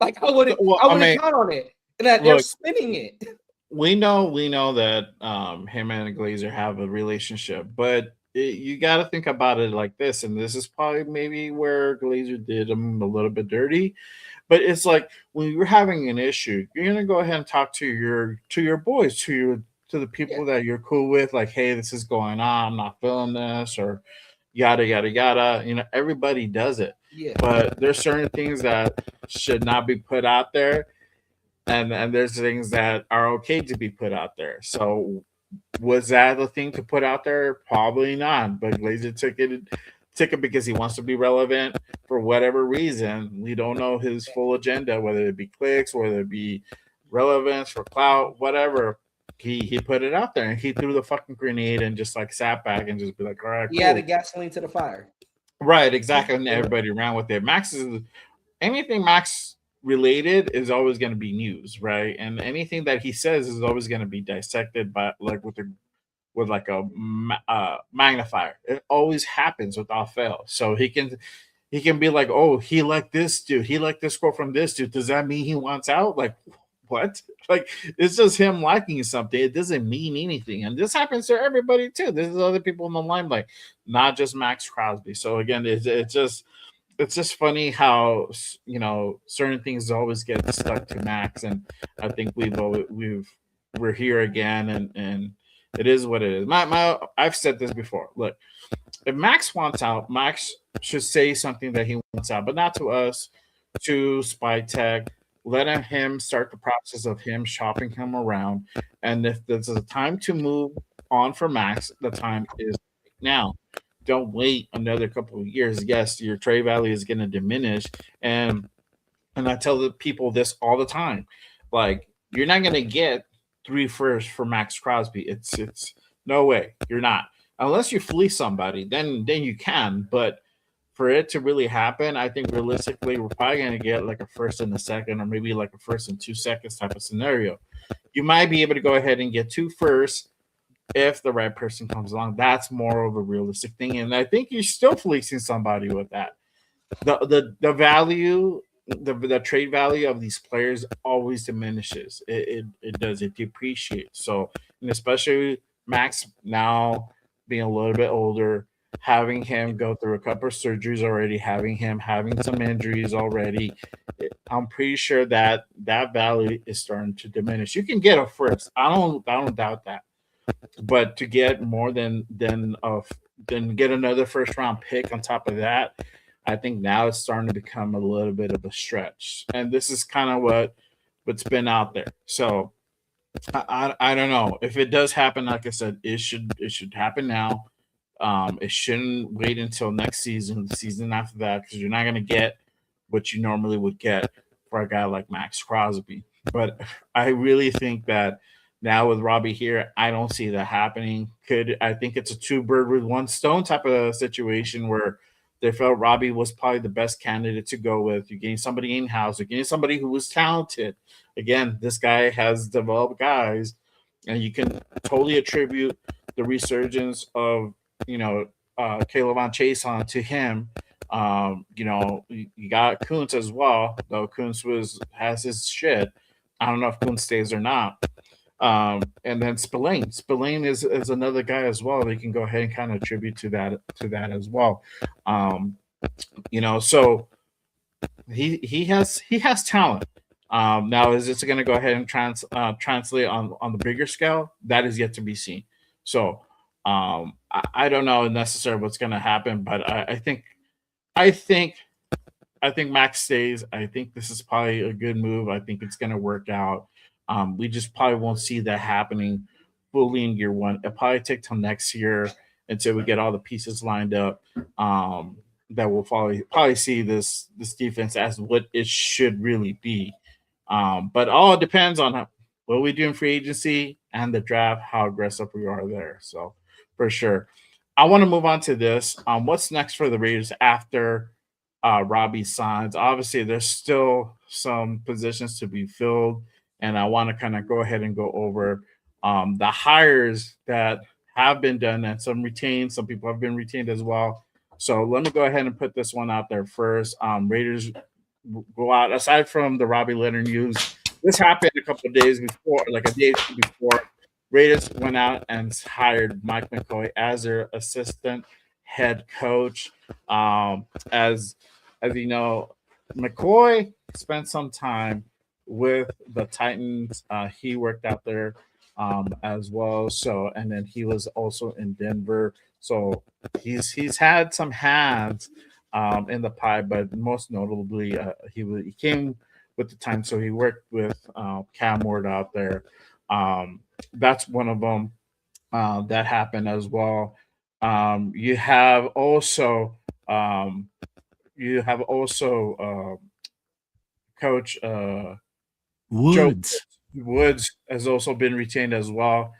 Like I wouldn't count on it. And that they're spinning it. We know that him and Glazer have a relationship, but you got to think about it like this, and this is probably maybe where Glazer did him a little bit dirty. But it's like when you're having an issue, you're gonna go ahead and talk to your boys, to the people that you're cool with, like, hey, this is going on, I'm not feeling this, or yada yada yada. Everybody does it. Yeah. But there's certain things that should not be put out there, and there's things that are okay to be put out there. So was that the thing to put out there? Probably not. But Glazer took it because he wants to be relevant for whatever reason. We don't know his full agenda, whether it be clicks, whether it be relevance for clout, whatever. He put it out there and he threw the fucking grenade and just like sat back and just be like, all right, cool. The gasoline to the fire. Right, exactly. And everybody ran with it. Anything Max related is always going to be news, right? And anything that he says is always going to be dissected by like with a magnifier. It always happens without fail. So he can be like, oh, he liked this dude, he liked this quote from this dude. Does that mean he wants out? Like, what? Like, it's just him liking something. It doesn't mean anything. And this happens to everybody too. This is other people in the limelight, not just Max Crosby. So again, it's just it's just funny how certain things always get stuck to Max, and I think we're here again, and it is what it is. My I've said this before. Look, if Max wants out, Max should say something that he wants out, but not to us, to Spy Tech. Let him start the process of him shopping him around. And if there's a time to move on for Max, the time is now. Don't wait another couple of years. Yes, your trade value is going to diminish. And I tell the people this all the time. Like, you're not gonna get 3 firsts for Max Crosby. It's no way. You're not. Unless you fleece somebody, then you can. But for it to really happen, I think realistically we're probably gonna get like a first and a second, or maybe like a first and 2 seconds type of scenario. You might be able to go ahead and get 2 firsts if the right person comes along. That's more of a realistic thing. And I think you're still fleecing somebody with that. The value, the trade value of these players always diminishes. It does, it depreciates. So, and especially Max now being a little bit older, having him go through a couple of surgeries already, having him having some injuries already, I'm pretty sure that that value is starting to diminish. You can get a first. I don't doubt that, but to get more than get another first round pick on top of that, I think now it's starting to become a little bit of a stretch. And this is kind of what's been out there. So I don't know if it does happen. Like I said, it should happen now. It shouldn't wait until next season, the season after that, because you're not going to get what you normally would get for a guy like Max Crosby. But I really think that now with Robbie here, I don't see that happening. I think it's a two bird with one stone type of situation where they felt Robbie was probably the best candidate to go with. You're getting somebody in house, you're getting somebody who was talented. Again, this guy has developed guys, and you can totally attribute the resurgence of Caleb on Chase on to him. You got Kuntz as well, though Kuntz has his shit. I don't know if Kuntz stays or not. And then Spillane. Spillane is another guy as well. They can go ahead and kind of attribute to that as well. So he has talent. Now is this going to go ahead and translate on the bigger scale? That is yet to be seen. So I don't know necessarily what's going to happen, but I think Max stays. I think this is probably a good move. I think it's going to work out. We just probably won't see that happening fully in year one. It'll probably take till next year until we get all the pieces lined up. That we'll probably see this defense as what it should really be. But all depends on what we do in free agency and the draft, how aggressive we are there. So for sure. I want to move on to this. What's next for the Raiders after Robbie signs? Obviously, there's still some positions to be filled, and I want to kind of go ahead and go over the hires that have been done and some retained. Some people have been retained as well. So let me go ahead and put this one out there first. Raiders go out, aside from the Robbie Leonard news. This happened a couple of days before, like a day before. Raiders went out and hired Mike McCoy as their assistant head coach. As you know, McCoy spent some time with the Titans. He worked out there as well. So, and then he was also in Denver. So he's had some hands in the pie, but most notably, he came with the time. So he worked with Cam Ward out there. That's one of them that happened as well. You have also Coach Woods. Woods has also been retained as well.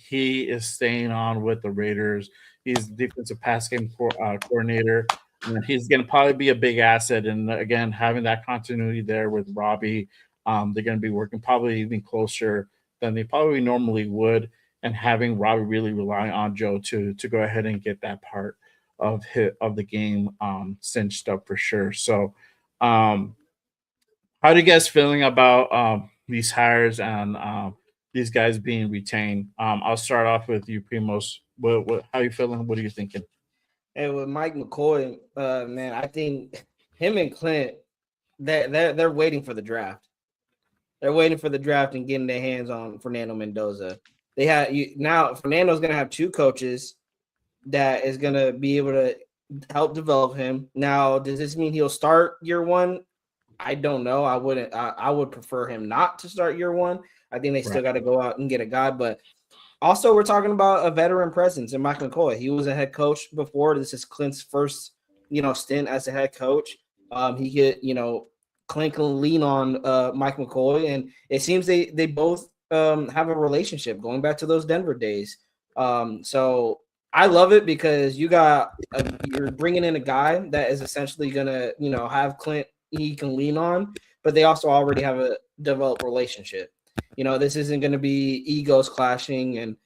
He is staying on with the Raiders. He's the defensive pass game coordinator. And he's going to probably be a big asset. And again, having that continuity there with Robbie, they're going to be working probably even closer than they probably normally would. And having Robbie really rely on Joe to go ahead and get that part of the game cinched up for sure. So, how are you guys feeling about these hires and these guys being retained? I'll start off with you, Primos. How are you feeling? What are you thinking? And with Mike McCoy, man, I think him and Clint, they're waiting for the draft. They're waiting for the draft and getting their hands on Fernando Mendoza. Now Fernando's going to have two coaches that is going to be able to help develop him. Now, does this mean he'll start year one? I don't know. I wouldn't. I would prefer him not to start year one. I think they still got to go out and get a guy. But also, we're talking about a veteran presence in Mike McCoy. He was a head coach before. This is Clint's first, stint as a head coach. He could, Clint can lean on Mike McCoy, and it seems they both have a relationship going back to those Denver days. So I love it because you're bringing in a guy that is essentially gonna, have Clint he can lean on, but they also already have a developed relationship. This isn't going to be egos clashing, and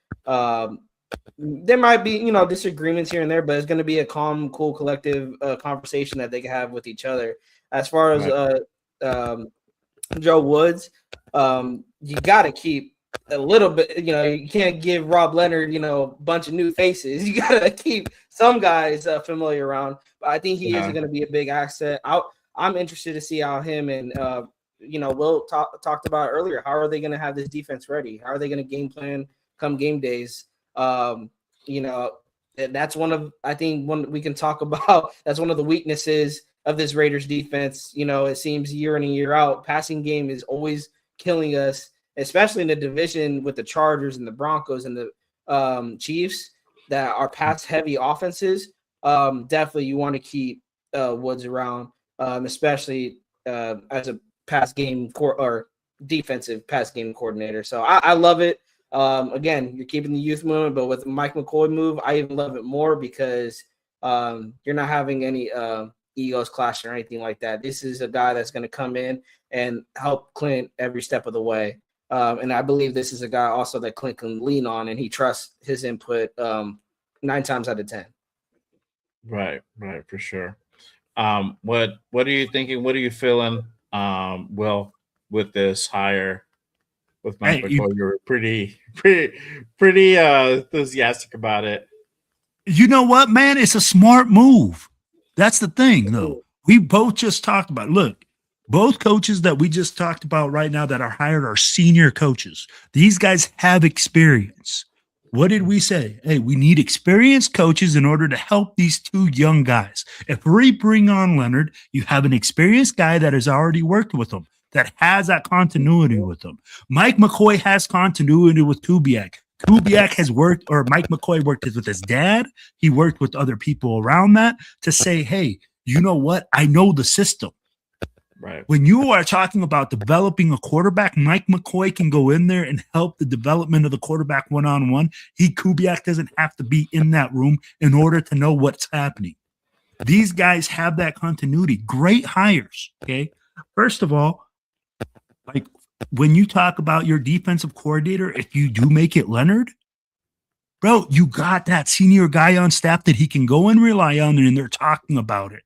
there might be, disagreements here and there, but it's going to be a calm, cool, collective conversation that they can have with each other. As far as Joe Woods, you got to keep a little bit, you can't give Rob Leonard, a bunch of new faces. You got to keep some guys familiar around, but I think he is going to be a big asset. I'm interested to see how him and, Will talked about earlier. How are they going to have this defense ready? How are they going to game plan come game days? That's one we can talk about. That's one of the weaknesses of this Raiders defense. It seems year in and year out, passing game is always killing us, especially in the division with the Chargers and the Broncos and the Chiefs that are pass heavy offenses. Definitely you want to keep Woods around. Especially as a pass game or defensive pass game coordinator. So I love it. Again, you're keeping the youth movement, but with the Mike McCoy move, I even love it more because you're not having any egos clash or anything like that. This is a guy that's going to come in and help Clint every step of the way. And I believe this is a guy also that Clint can lean on, and he trusts his input 9 times out of 10. Right, for sure. What are you thinking? What are you feeling? Well, with this hire with Mike McCoy, you're pretty enthusiastic about it. You know what, man? It's a smart move. That's the thing, though. We both just talked about. Look, both coaches that we just talked about right now that are hired are senior coaches. These guys have experience. What did we say? Hey, we need experienced coaches in order to help these two young guys. If we bring on Leonard, you have an experienced guy that has already worked with him, that has that continuity with him. Mike McCoy has continuity with Kubiak. Kubiak has worked, or Mike McCoy worked with his dad. He worked with other people around that to say, hey, you know what? I know the system. Right. When you are talking about developing a quarterback, Mike McCoy can go in there and help the development of the quarterback one-on-one. Kubiak doesn't have to be in that room in order to know what's happening. These guys have that continuity. Great hires. Okay. First of all, like when you talk about your defensive coordinator, if you do make it Leonard, bro, you got that senior guy on staff that he can go and rely on, and they're talking about it.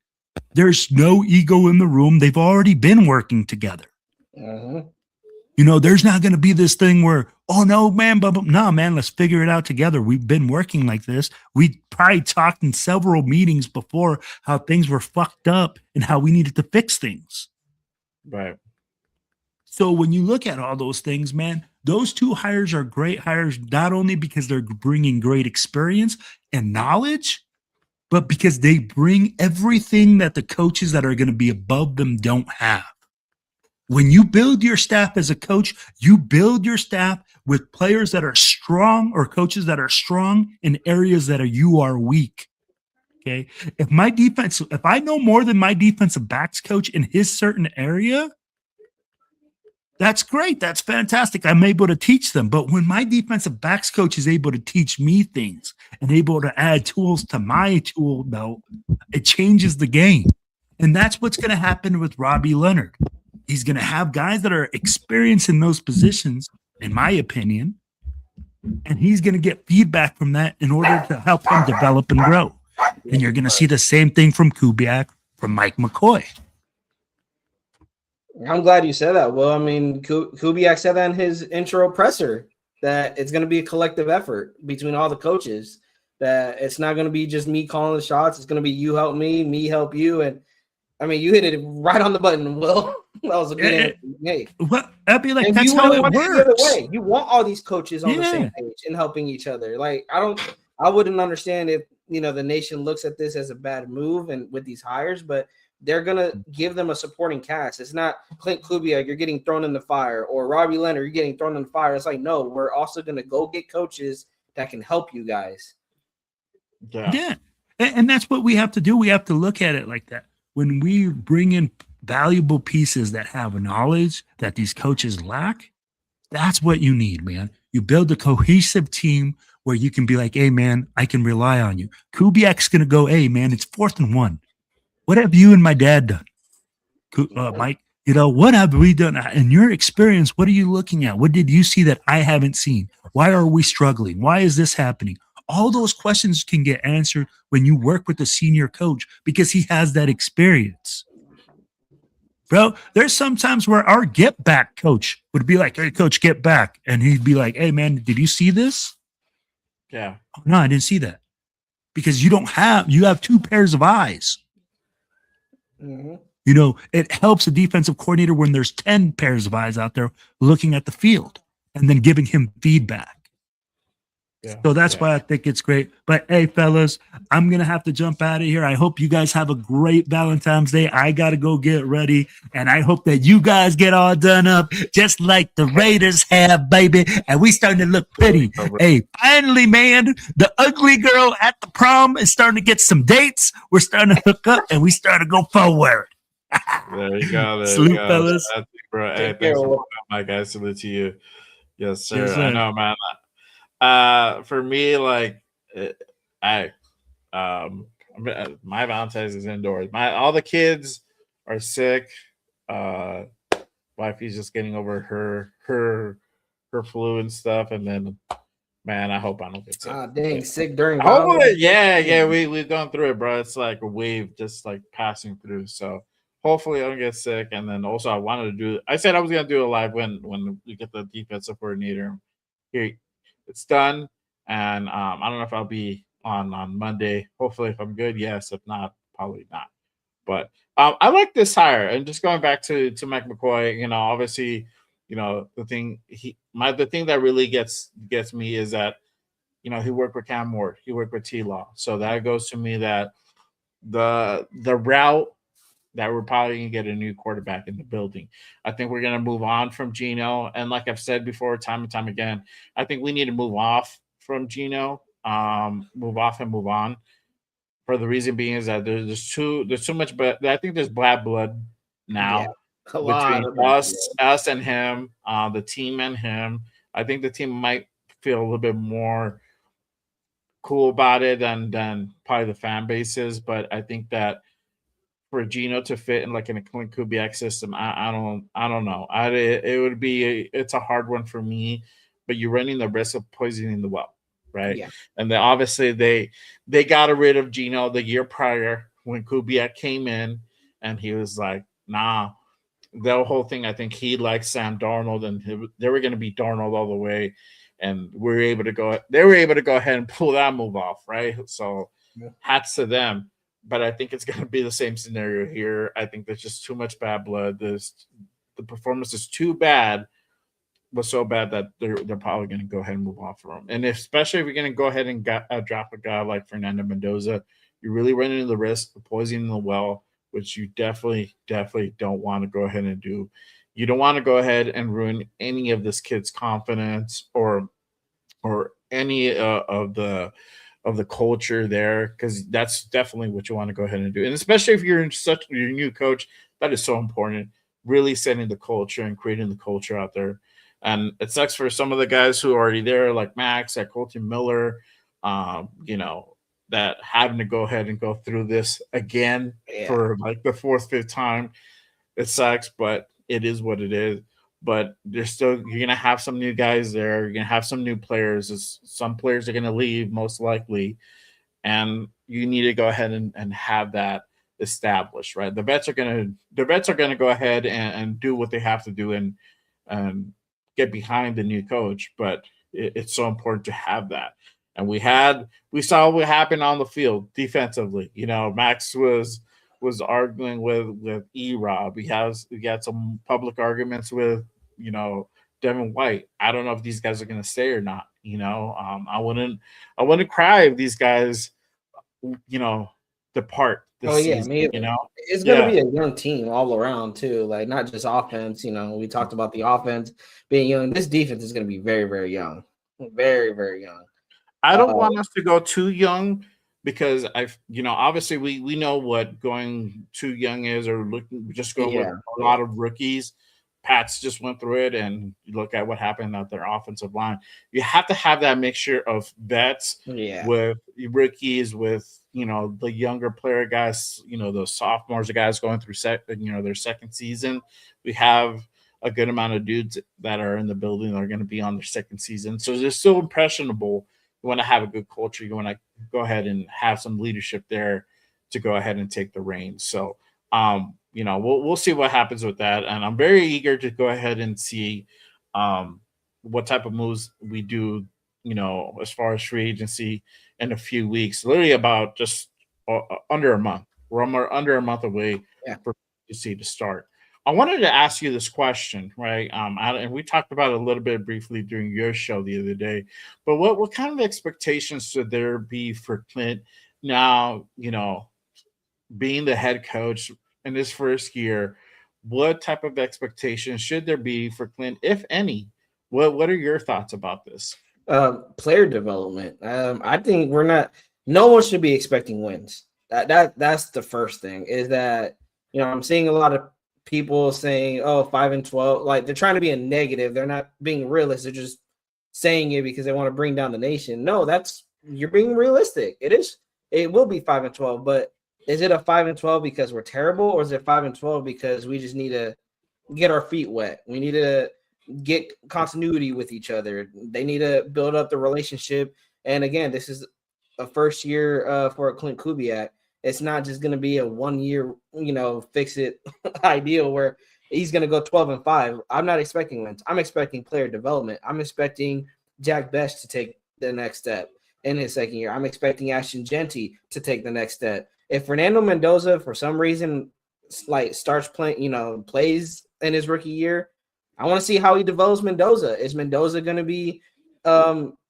There's no ego in the room. They've already been working together. There's not going to be this thing where, oh, no, man, no, man, let's figure it out together. We've been working like this. We probably talked in several meetings before how things were fucked up and how we needed to fix things. Right. So when you look at all those things, man, those two hires are great hires, not only because they're bringing great experience and knowledge, but because they bring everything that the coaches that are going to be above them don't have. When you build your staff as a coach, you build your staff with players that are strong or coaches that are strong in areas that you are weak. Okay. If I know more than my defensive backs coach in his certain area, that's great. That's fantastic. I'm able to teach them. But when my defensive backs coach is able to teach me things and able to add tools to my tool belt, it changes the game. And that's what's going to happen with Robbie Leonard. He's going to have guys that are experienced in those positions, in my opinion, and he's going to get feedback from that in order to help him develop and grow. And you're going to see the same thing from Kubiak, from Mike McCoy. I'm glad you said that. Well, I mean, Kubiak said that in his intro presser that it's going to be a collective effort between all the coaches. that it's not going to be just me calling the shots. It's going to be you help me help you. And I mean, you hit it right on the button, Will. That was a good answer. Hey. Well, I'd be like, And that's you how wouldn't it want it the other works. way. You want all these coaches on the Yeah. same page and helping each other. Like, I wouldn't understand if, you know, the nation looks at this as a bad move and with these hires, but they're going to give them a supporting cast. It's not Clint Kubiak, you're getting thrown in the fire, or Robbie Leonard, you're getting thrown in the fire. It's like, no, we're also going to go get coaches that can help you guys. Yeah. And that's what we have to do. We have to look at it like that. When we bring in valuable pieces that have knowledge that these coaches lack, that's what you need, man. You build a cohesive team where you can be like, hey, man, I can rely on you. Kubiak's going to go, hey, man, it's 4th and 1. What have you and my dad done? Mike, you know, what have we done? In your experience, what are you looking at? What did you see that I haven't seen? Why are we struggling? Why is this happening? All those questions can get answered when you work with a senior coach because he has that experience. Bro, there's sometimes where our get back coach would be like, hey, coach, get back. And he'd be like, hey, man, did you see this? Yeah. Oh, no, I didn't see that. Because you have 2 pairs of eyes. Mm-hmm. You know, it helps a defensive coordinator when there's 10 pairs of eyes out there looking at the field and then giving him feedback. Yeah. So that's why I think it's great. But hey, fellas, I'm going to have to jump out of here. I hope you guys have a great Valentine's Day. I got to go get ready. And I hope that you guys get all done up just like the Raiders have, baby. And we starting to look pretty. Hey, finally, man, the ugly girl at the prom is starting to get some dates. We're starting to hook up and we start to go forward. There you go. Salute, fellas. That's it, bro. Hey, thanks for coming, my guys. Salute to you. Yes, sir. Yes, sir. I know, man. For me, like, my Valentine's is indoors. All the kids are sick. Wifey's just getting over her flu and stuff, and then, man, I hope I don't get sick. Dang, sick during Hopefully, yeah, we've gone through it, bro. It's like a wave just like passing through. So hopefully I don't get sick. And then also I said I was gonna do a live when we get the defensive coordinator here. It's done, and I don't know if I'll be on Monday. Hopefully, if I'm good, yes. If not, probably not. But I like this hire, and just going back to Mike McCoy. You know, obviously, you know the thing that really gets me is that, you know, he worked with Cam Ward, he worked with T-Law, so that goes to me that the route that we're probably going to get a new quarterback in the building. I think we're going to move on from Geno. And like I've said before, time and time again, I think we need to move off from Geno, move off and move on. For the reason being is that there's too much, but I think there's bad blood now between us and him, the team and him. I think the team might feel a little bit more cool about it than probably the fan bases, but I think that for Geno to fit in like in a Clint Kubiak system, I don't know. It's a hard one for me, but you're running the risk of poisoning the well, right? Yeah. And then obviously they got rid of Geno the year prior when Kubiak came in, and he was like, nah. The whole thing, I think he liked Sam Darnold, and they were going to be Darnold all the way, and they were able to go ahead and pull that move off, right? So hats to them. But I think it's going to be the same scenario here. I think there's just too much bad blood. The performance is too bad, but so bad that they're probably going to go ahead and move off from him. And especially if you're going to go ahead and drop a guy like Fernando Mendoza, you're really running the risk of poisoning the well, which you definitely don't want to go ahead and do. You don't want to go ahead and ruin any of this kid's confidence or any of the culture there, because that's definitely what you want to go ahead and do. And especially if you're your new coach, that is so important, really setting the culture and creating the culture out there. And it sucks for some of the guys who are already there, like Max, like Colton Miller, you know, that having to go ahead and go through this again for like the 4th, 5th time. It sucks, but it is what it is. But you're going to have some new guys there. You're going to have some new players. Some players are going to leave, most likely. And you need to go ahead and have that established, right? The vets are going to go ahead and do what they have to do and get behind the new coach. But it's so important to have that. And we saw what happened on the field defensively. Max was arguing with E-Rob. We had some public arguments with, Devin White. I don't know if these guys are going to stay or not. I wouldn't cry if these guys, depart this Oh yeah, season. maybe it's going to be a young team all around too. Like not just offense. We talked about the offense being young. This defense is going to be very, very young, very, very young. I don't want us to go too young because obviously we know what going too young is, or just go with a lot of rookies. Pats just went through it, and you look at what happened at their offensive line. You have to have that mixture of vets with rookies, with the younger player guys, those sophomores, the guys going through their second season. We have a good amount of dudes that are in the building that are going to be on their second season, so they're still impressionable. You want to have a good culture. You want to go ahead and have some leadership there to go ahead and take the reins. So, we'll see what happens with that. And I'm very eager to go ahead and see what type of moves we do, as far as free agency in a few weeks, literally about just under a month. We're under a month away for agency to start. I wanted to ask you this question, right? And we talked about it a little bit briefly during your show the other day, but what kind of expectations should there be for Clint now, being the head coach in his first year? What type of expectations should there be for Clint, if any? What are your thoughts about this? Player development. I think no one should be expecting wins. That's the first thing, is that, I'm seeing a lot of people saying, 5-12, like they're trying to be a negative. They're not being realistic. They're just saying it because they want to bring down the nation. No, you're being realistic. It will be 5-12, but is it a 5-12 because we're terrible, or is it 5-12 because we just need to get our feet wet? We need to get continuity with each other. They need to build up the relationship. And again, this is a first year for Clint Kubiak. It's not just going to be a 1 year, fix it ideal where he's going to go 12-5. I'm not expecting wins. I'm expecting player development. I'm expecting Jack Bech to take the next step in his second year. I'm expecting Ashton Genty to take the next step. If Fernando Mendoza, for some reason, starts playing, plays in his rookie year, I want to see how he develops Mendoza. Is Mendoza going to be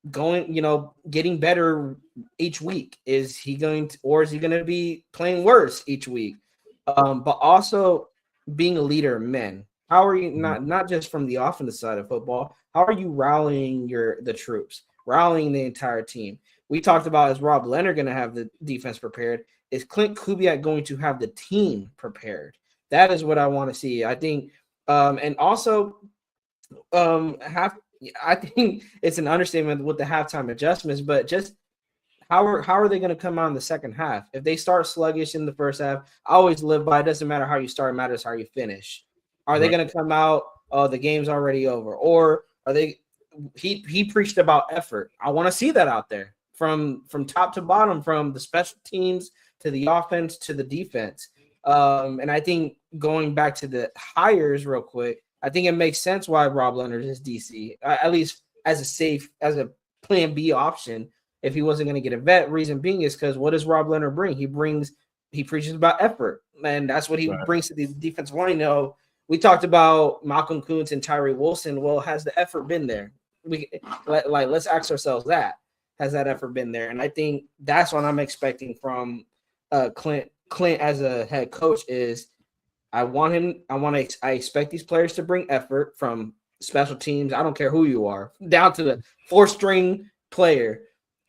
getting better each week? Is he going to be playing worse each week? But also being a leader of men. How are you not just from the offensive side of football? How are you rallying the troops, rallying the entire team? We talked about, is Rob Leonard going to have the defense prepared? Is Clint Kubiak going to have the team prepared? That is what I want to see. I think, and also I think it's an understatement with the halftime adjustments, but just how are they going to come out in the second half? If they start sluggish in the first half, I always live by, it doesn't matter how you start, it matters how you finish. Are they going to come out, the game's already over? Or are they he preached about effort. I want to see that out there from top to bottom, from the special teams to the offense to the defense. And I think going back to the hires real quick, I think it makes sense why Rob Leonard is DC, at least as a plan B option. If he wasn't going to get a vet, reason being is because what does Rob Leonard bring? He preaches about effort, and that's what he brings to the defensive line. We talked about Malcolm Kuntz and Tyree Wilson. Well, has the effort been there? Let's ask ourselves that. Has that effort been there? And I think that's what I'm expecting from Clint as a head coach is I expect these players to bring effort from special teams. I don't care who you are, down to the 4th-string player,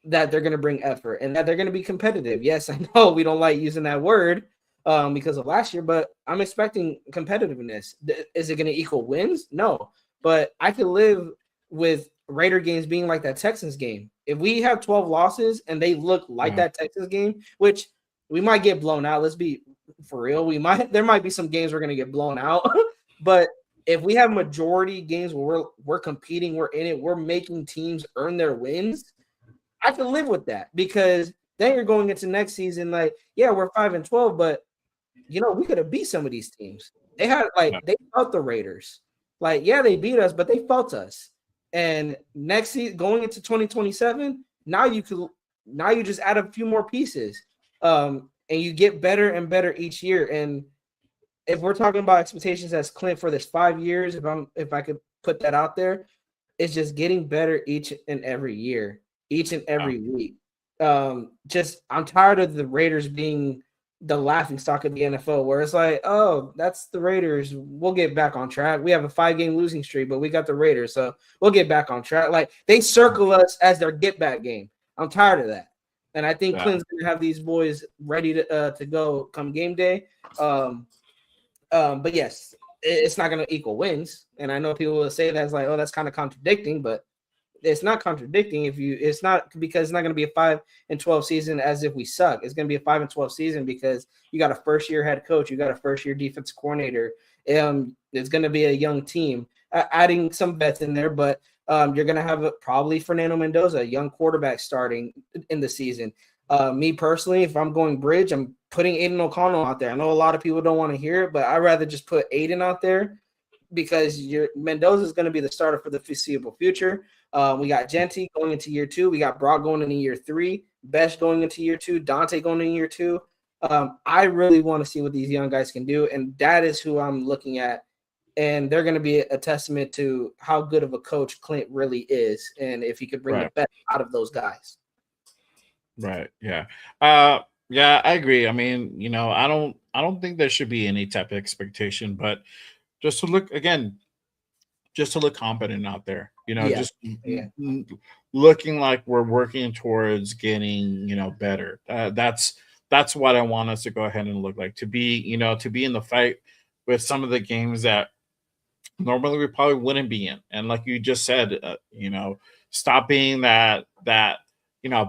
that they're going to bring effort and that they're going to be competitive. Yes, I know we don't like using that word because of last year, but I'm expecting competitiveness. Is it going to equal wins? No, but I could live with Raider games being like that Texans game. If we have 12 losses and they look like that Texas game, which we might get blown out. Let's be for real. There might be some games we're going to get blown out, but if we have majority games where we're competing, we're in it, we're making teams earn their wins, I can live with that, because then you're going into next season like, yeah, we're 5-12, but we could have beat some of these teams. They felt the Raiders. Like, yeah, they beat us, but they felt us. And next season, going into 2027, Now you just add a few more pieces, and you get better and better each year. And if we're talking about expectations as Clint for this 5 years, if I could put that out there, it's just getting better each and every year, each and every week. Just I'm tired of the Raiders being the laughing stock of the NFL, where it's like, oh, that's the Raiders. We'll get back on track. We have a 5-game losing streak, but we got the Raiders, so we'll get back on track. Like they circle us as their get back game. I'm tired of that, and I think Clint's gonna have these boys ready to go come game day. But yes, it's not going to equal wins. And I know people will say that's like, oh, that's kind of contradicting, but it's not contradicting it's not because it's not going to be a 5-12 season as if we suck. It's going to be a 5-12 season because you got a first-year head coach, you got a first-year defensive coordinator. It's going to be a young team, adding some vets in there, but you're going to have probably Fernando Mendoza, a young quarterback starting in the season. Me personally, if I'm going bridge, I'm putting Aiden O'Connell out there. I know a lot of people don't want to hear it, but I'd rather just put Aiden out there because Mendoza is going to be the starter for the foreseeable future. We got Genty going into year 2. We got Brock going into year 3. Besh going into year 2. Dante going into year 2. I really want to see what these young guys can do, and that is who I'm looking at. And they're going to be a testament to how good of a coach Clint really is, and if he could bring the best out of those guys. Right. Yeah. Yeah, I agree. I mean, I don't think there should be any type of expectation, but just to look competent out there, looking like we're working towards getting, better. That's what I want us to go ahead and look like, to be in the fight with some of the games that normally we probably wouldn't be in. And like you just said, stop being that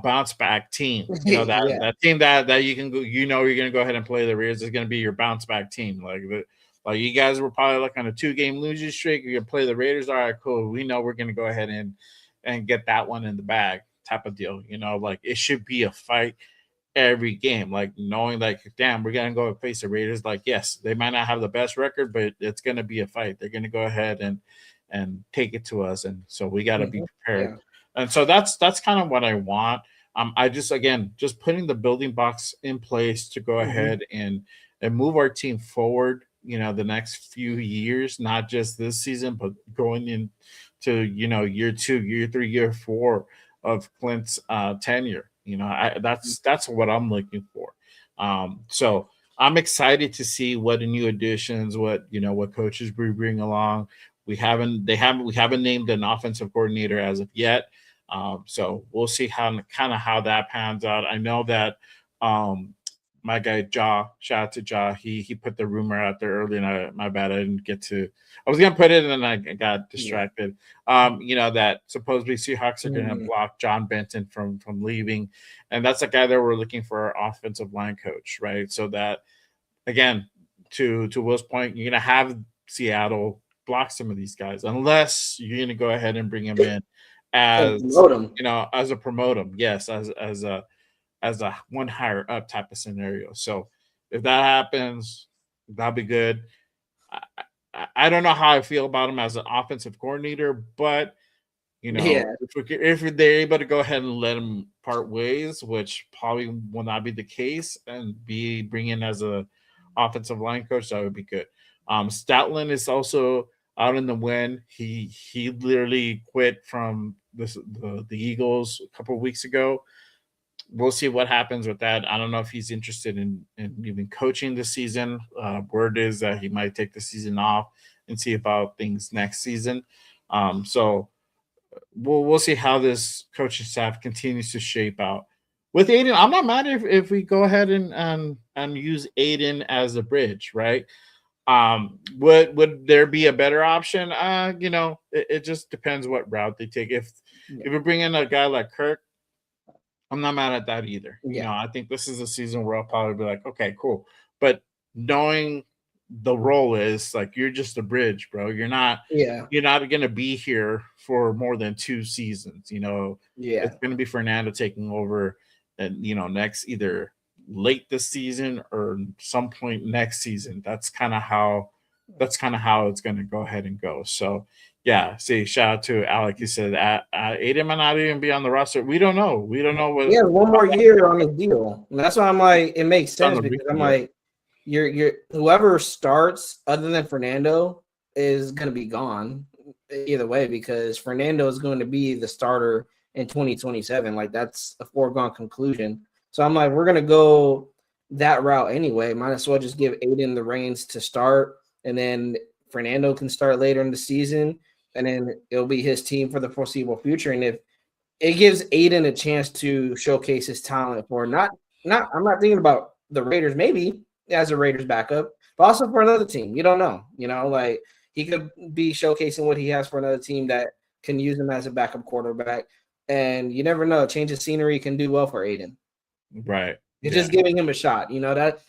bounce back team. That team that you can go, you're going to go ahead and play the Raiders is going to be your bounce back team. Like you guys were probably like on a 2-game losing streak. You're going to play the Raiders. All right, cool. We know we're going to go ahead and get that one in the bag type of deal. Like it should be a fight every game, like knowing like, damn, we're going to go face the Raiders. Like, yes, they might not have the best record, but it's going to be a fight. They're going to go ahead and take it to us. And so we got to be prepared. Yeah. And so that's kind of what I want. I just putting the building blocks in place to go ahead and move our team forward, the next few years, not just this season, but going into, year 2, year 3, year 4 of Clint's tenure. That's what I'm looking for. So I'm excited to see what the new additions, what coaches we bring along. We haven't named an offensive coordinator as of yet. So we'll see how that pans out. I know that my guy shout out to Ja, he put the rumor out there early, and my bad, I didn't get to. I was gonna put it, and then I got distracted. That supposedly Seahawks are gonna block John Benton from leaving, and that's a guy that we're looking for our offensive line coach, right? So that again, to Will's point, you're gonna have Seattle block some of these guys unless you're gonna go ahead and bring him in as a promote him, yes, as a one higher up type of scenario. So if that happens, that'll be good. I don't know how I feel about him as an offensive coordinator, but if they're able to go ahead and let him part ways, which probably will not be the case, and bring in as a offensive line coach, that would be good. Stoutland is also out in the wind. He literally quit from the Eagles a couple of weeks ago. We'll see what happens with that. I don't know if he's interested in even coaching this season. Word is that he might take the season off and see about things next season. So we'll see how this coaching staff continues to shape out. With Aiden, I'm not mad if we go ahead and use Aiden as a bridge, right? Would there be a better option? It just depends what route they take. If we bring in a guy like Kirk, I'm not mad at that either. Yeah. I think this is a season where I'll probably be like, okay, cool. But knowing the role is like, you're just a bridge, bro. You're not going to be here for more than 2 seasons. It's going to be Fernando taking over, and next either late this season or some point next season. That's kind of how that's kind of how it's going to go ahead and go. So, yeah, see, shout out to Alec. He said, Aiden might not even be on the roster. We don't know. We don't know what. He has one more year on his deal. And that's why I'm like, it makes sense On the because I'm deal. like, you're whoever starts other than Fernando is going to be gone either way because Fernando is going to be the starter in 2027. Like that's a foregone conclusion. So I'm like, we're going to go that route anyway. Might as well just give Aiden the reins to start, and then Fernando can start later in the season, and then it'll be his team for the foreseeable future. And if it gives Aiden a chance to showcase his talent for not I'm not thinking about the Raiders, maybe as a Raiders backup, but also for another team. You don't know, like he could be showcasing what he has for another team that can use him as a backup quarterback. And you never know, change of scenery can do well for Aiden. Right. It's just giving him a shot.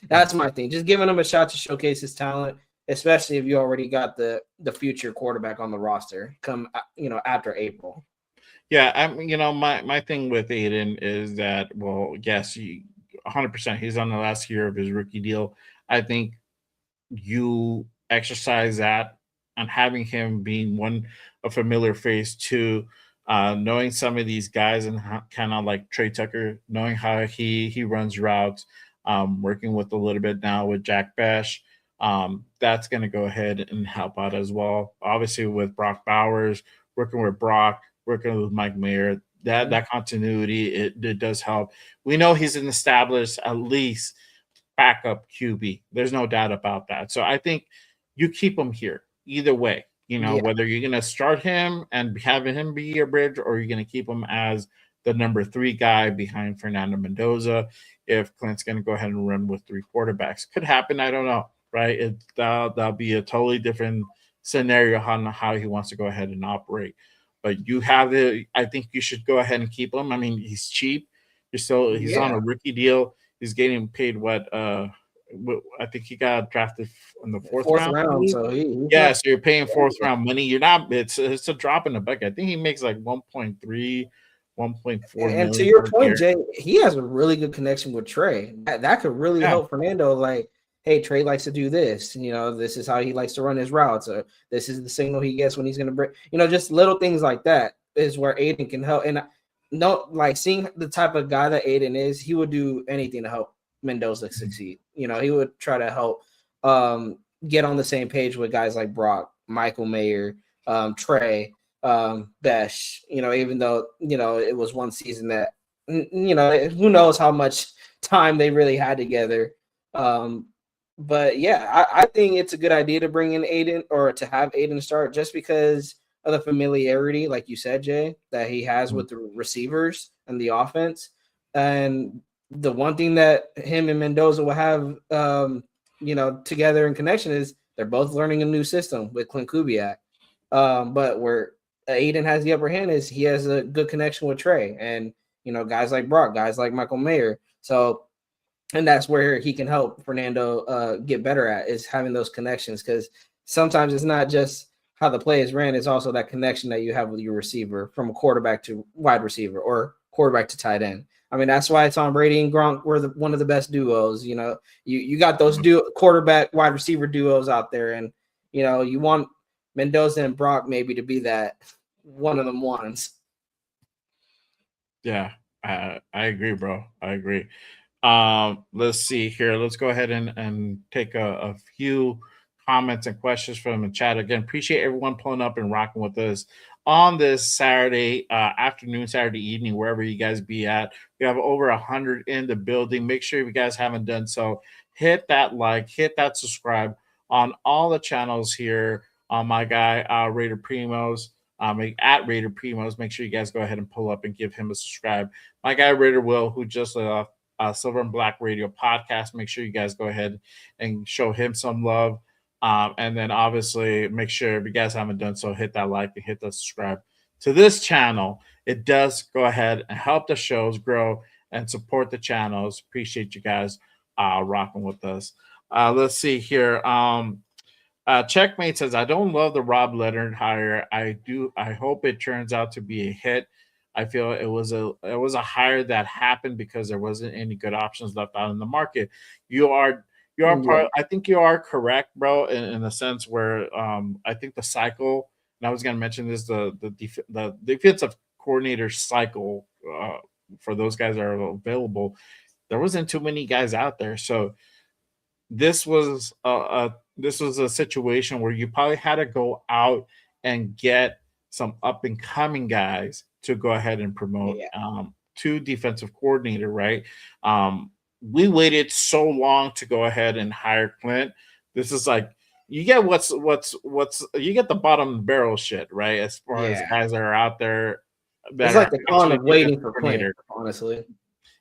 That's my thing. Just giving him a shot to showcase his talent, especially if you already got the future quarterback on the roster come after April. Yeah, my thing with Aiden is that, well, yes, 100%. He's on the last year of his rookie deal. I think you exercise that and having him being one a familiar face to knowing some of these guys and kind of like Trey Tucker, knowing how he runs routes, working with a little bit now with Jack Bash. That's going to go ahead and help out as well. Obviously, with Brock Bowers, working with Brock, working with Mike Mayer, that continuity it does help. We know he's an established at least backup QB. There's no doubt about that. So I think you keep him here either way. Whether you're going to start him and having him be your bridge, or you're going to keep him as the number 3 guy behind Fernando Mendoza. If Clint's going to go ahead and run with 3 quarterbacks, could happen. I don't know. Right? That'll be a totally different scenario on how he wants to go ahead and operate. But you have it. I think you should go ahead and keep him. I mean, he's cheap. He's on a rookie deal. He's getting paid what? I think he got drafted in the fourth round. So so you're paying 4th round money. You're not. It's a drop in the bucket. I think he makes like 1.3, 1.4. And to your point, Jay, he has a really good connection with Trey. That could really help Fernando. Like, hey, Trey likes to do this. This is how he likes to run his routes. Or this is the signal he gets when he's going to break. Just little things like that is where Aiden can help. And seeing the type of guy that Aiden is, he would do anything to help Mendoza succeed. He would try to help get on the same page with guys like Brock, Michael Mayer, Trey, Besh. Even though it was one season that who knows how much time they really had together. But yeah, I think it's a good idea to bring in Aiden or to have Aiden start just because of the familiarity, like you said, Jay, that he has with the receivers and the offense. And the one thing that him and Mendoza will have, together in connection is they're both learning a new system with Clint Kubiak. But where Aiden has the upper hand is he has a good connection with Trey and, guys like Brock, guys like Michael Mayer. So, and that's where he can help Fernando get better at is having those connections, because sometimes it's not just how the play is ran, it's also that connection that you have with your receiver from a quarterback to wide receiver or quarterback to tight end. I mean, that's why Tom Brady and Gronk were one of the best duos. You got those quarterback wide receiver duos out there, and you want Mendoza and Brock maybe to be that one of them ones. Yeah, I agree, bro. I agree. Let's see here. Let's go ahead and take a few comments and questions from the chat. Again, appreciate everyone pulling up and rocking with us on this Saturday afternoon, Saturday evening, wherever you guys be at. We have over 100 in the building. Make sure if you guys haven't done so, hit that like, hit that subscribe on all the channels here. On my guy, Raider Primos, at Raider Primos. Make sure you guys go ahead and pull up and give him a subscribe. My guy, Raider Will, who just left Silver and Black Radio podcast. Make sure you guys go ahead and show him some love. And then obviously make sure if you guys haven't done so, hit that like and hit that subscribe to this channel. It does go ahead and help the shows grow and support the channels. Appreciate you guys rocking with us. Let's see here. Checkmate says, I don't love the Rob Leonard hire. I hope it turns out to be a hit. I feel it was a hire that happened because there wasn't any good options left out in the market. you are Yeah. I think you are correct, bro, in the sense where I think the cycle, and I was gonna mention this, the defensive coordinator cycle for those guys that are available, there wasn't too many guys out there. So this was a situation where you probably had to go out and get some up and coming guys to go ahead and promote Yeah. to defensive coordinator, right? We waited so long to go ahead and hire Clint. This is like you get what's you get the bottom barrel shit, right? As far as Yeah. guys that are out there that It's are like the con actually of waiting defensive for coordinator. Clint, honestly.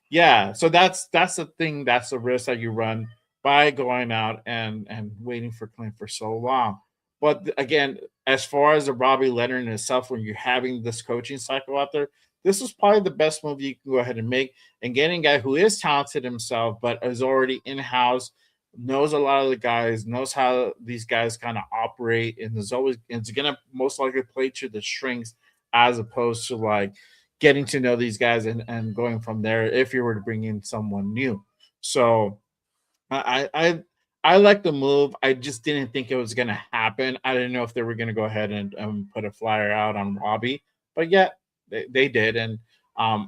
Yeah, so that's the thing. That's the risk that you run by going out and waiting for Clint for so long. But again, as far as the Robbie Leonard and itself, when you're having this coaching cycle out there, this was probably the best move you can go ahead and make. And getting a guy who is talented himself, but is already in house, knows a lot of the guys, knows how these guys kind of operate, and is always it's gonna most likely play to the strengths as opposed to like getting to know these guys and going from there if you were to bring in someone new. So I like the move. I just didn't think it was gonna happen. I didn't know if they were gonna go ahead and put a flyer out on Robbie, but yeah, they did. And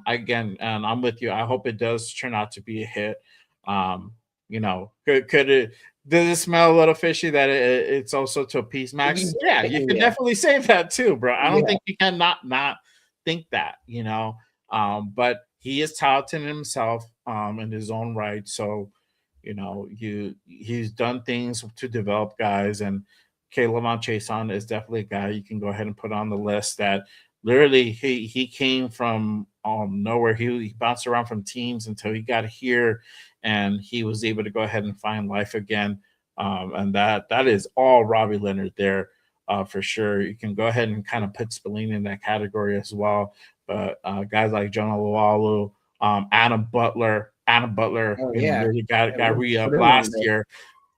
again, and I'm with you. I hope it does turn out to be a hit. You know, could it does it smell a little fishy that it's also to appease Max? Yeah, you could Yeah. definitely say that too, bro. I don't Yeah. think you can not think that, you know. But he is talented himself in his own right. So, you know, he's done things to develop guys, and Caleb Chason is definitely a guy you can go ahead and put on the list that literally he came from nowhere. He bounced around from teams until he got here, and he was able to go ahead and find life again. And that is all Robbie Leonard there for sure. You can go ahead and kind of put Spillane in that category as well. But guys like Jonah Lualu, Adam Butler, Oh you know, yeah. really got re up Put him on last there. year,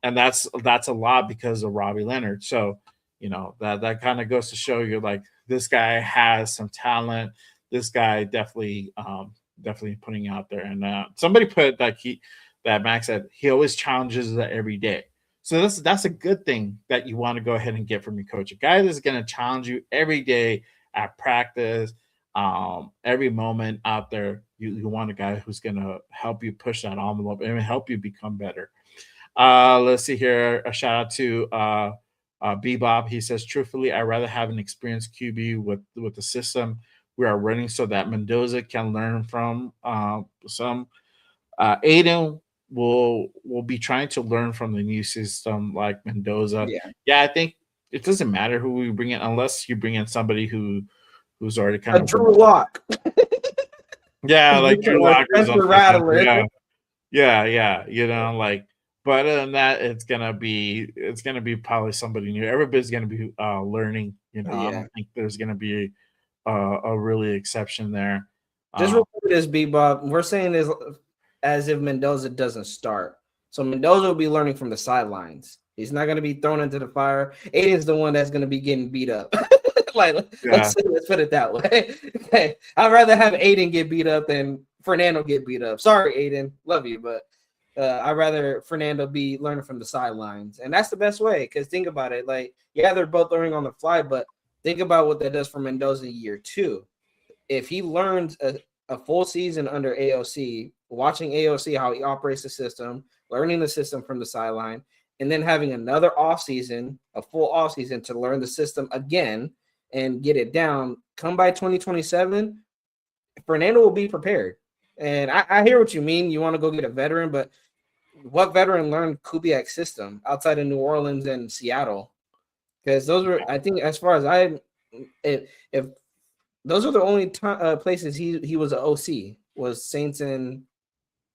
and that's a lot because of Robbie Leonard. So you know that kind of goes to show you like this guy has some talent. This guy definitely putting out there. And somebody put like that Max said he always challenges that every day. So that's a good thing that you want to go ahead and get from your coach. A guy that's going to challenge you every day at practice, every moment out there. You want a guy who's going to help you push that envelope and help you become better. Let's see here. A shout out to Bebop. He says, truthfully, I'd rather have an experienced QB with the system we are running so that Mendoza can learn from some. Aiden will be trying to learn from the new system like Mendoza. Yeah. Yeah, I think it doesn't matter who we bring in unless you bring in somebody who's already kind A of Drew Lock. yeah, like Drew Or Lock or Spencer something. Rattler. Yeah. You know, like, but other than that, it's gonna be probably somebody new. Everybody's gonna be learning. You know, I Yeah. don't think there's gonna be a really exception there. Just remember this, Bebop. We're saying this as if Mendoza doesn't start. So Mendoza will be learning from the sidelines. He's not going to be thrown into the fire. Aiden's the one that's going to be getting beat up. Let's put it that way. Okay. I'd rather have Aiden get beat up than Fernando get beat up. Sorry, Aiden. Love you, but I'd rather Fernando be learning from the sidelines. And that's the best way, because think about it. Like, yeah, they're both learning on the fly, but think about what that does for Mendoza year 2. If he learns a full season under AOC, watching AOC, how he operates the system, learning the system from the sideline, and then having another offseason, a full offseason to learn the system again and get it down, come by 2027, Fernando will be prepared. And I hear what you mean. You want to go get a veteran, but what veteran learned Kubiak's system outside of New Orleans and Seattle? Because those were, I think, as far as if those are the only places he was an OC, was Saints and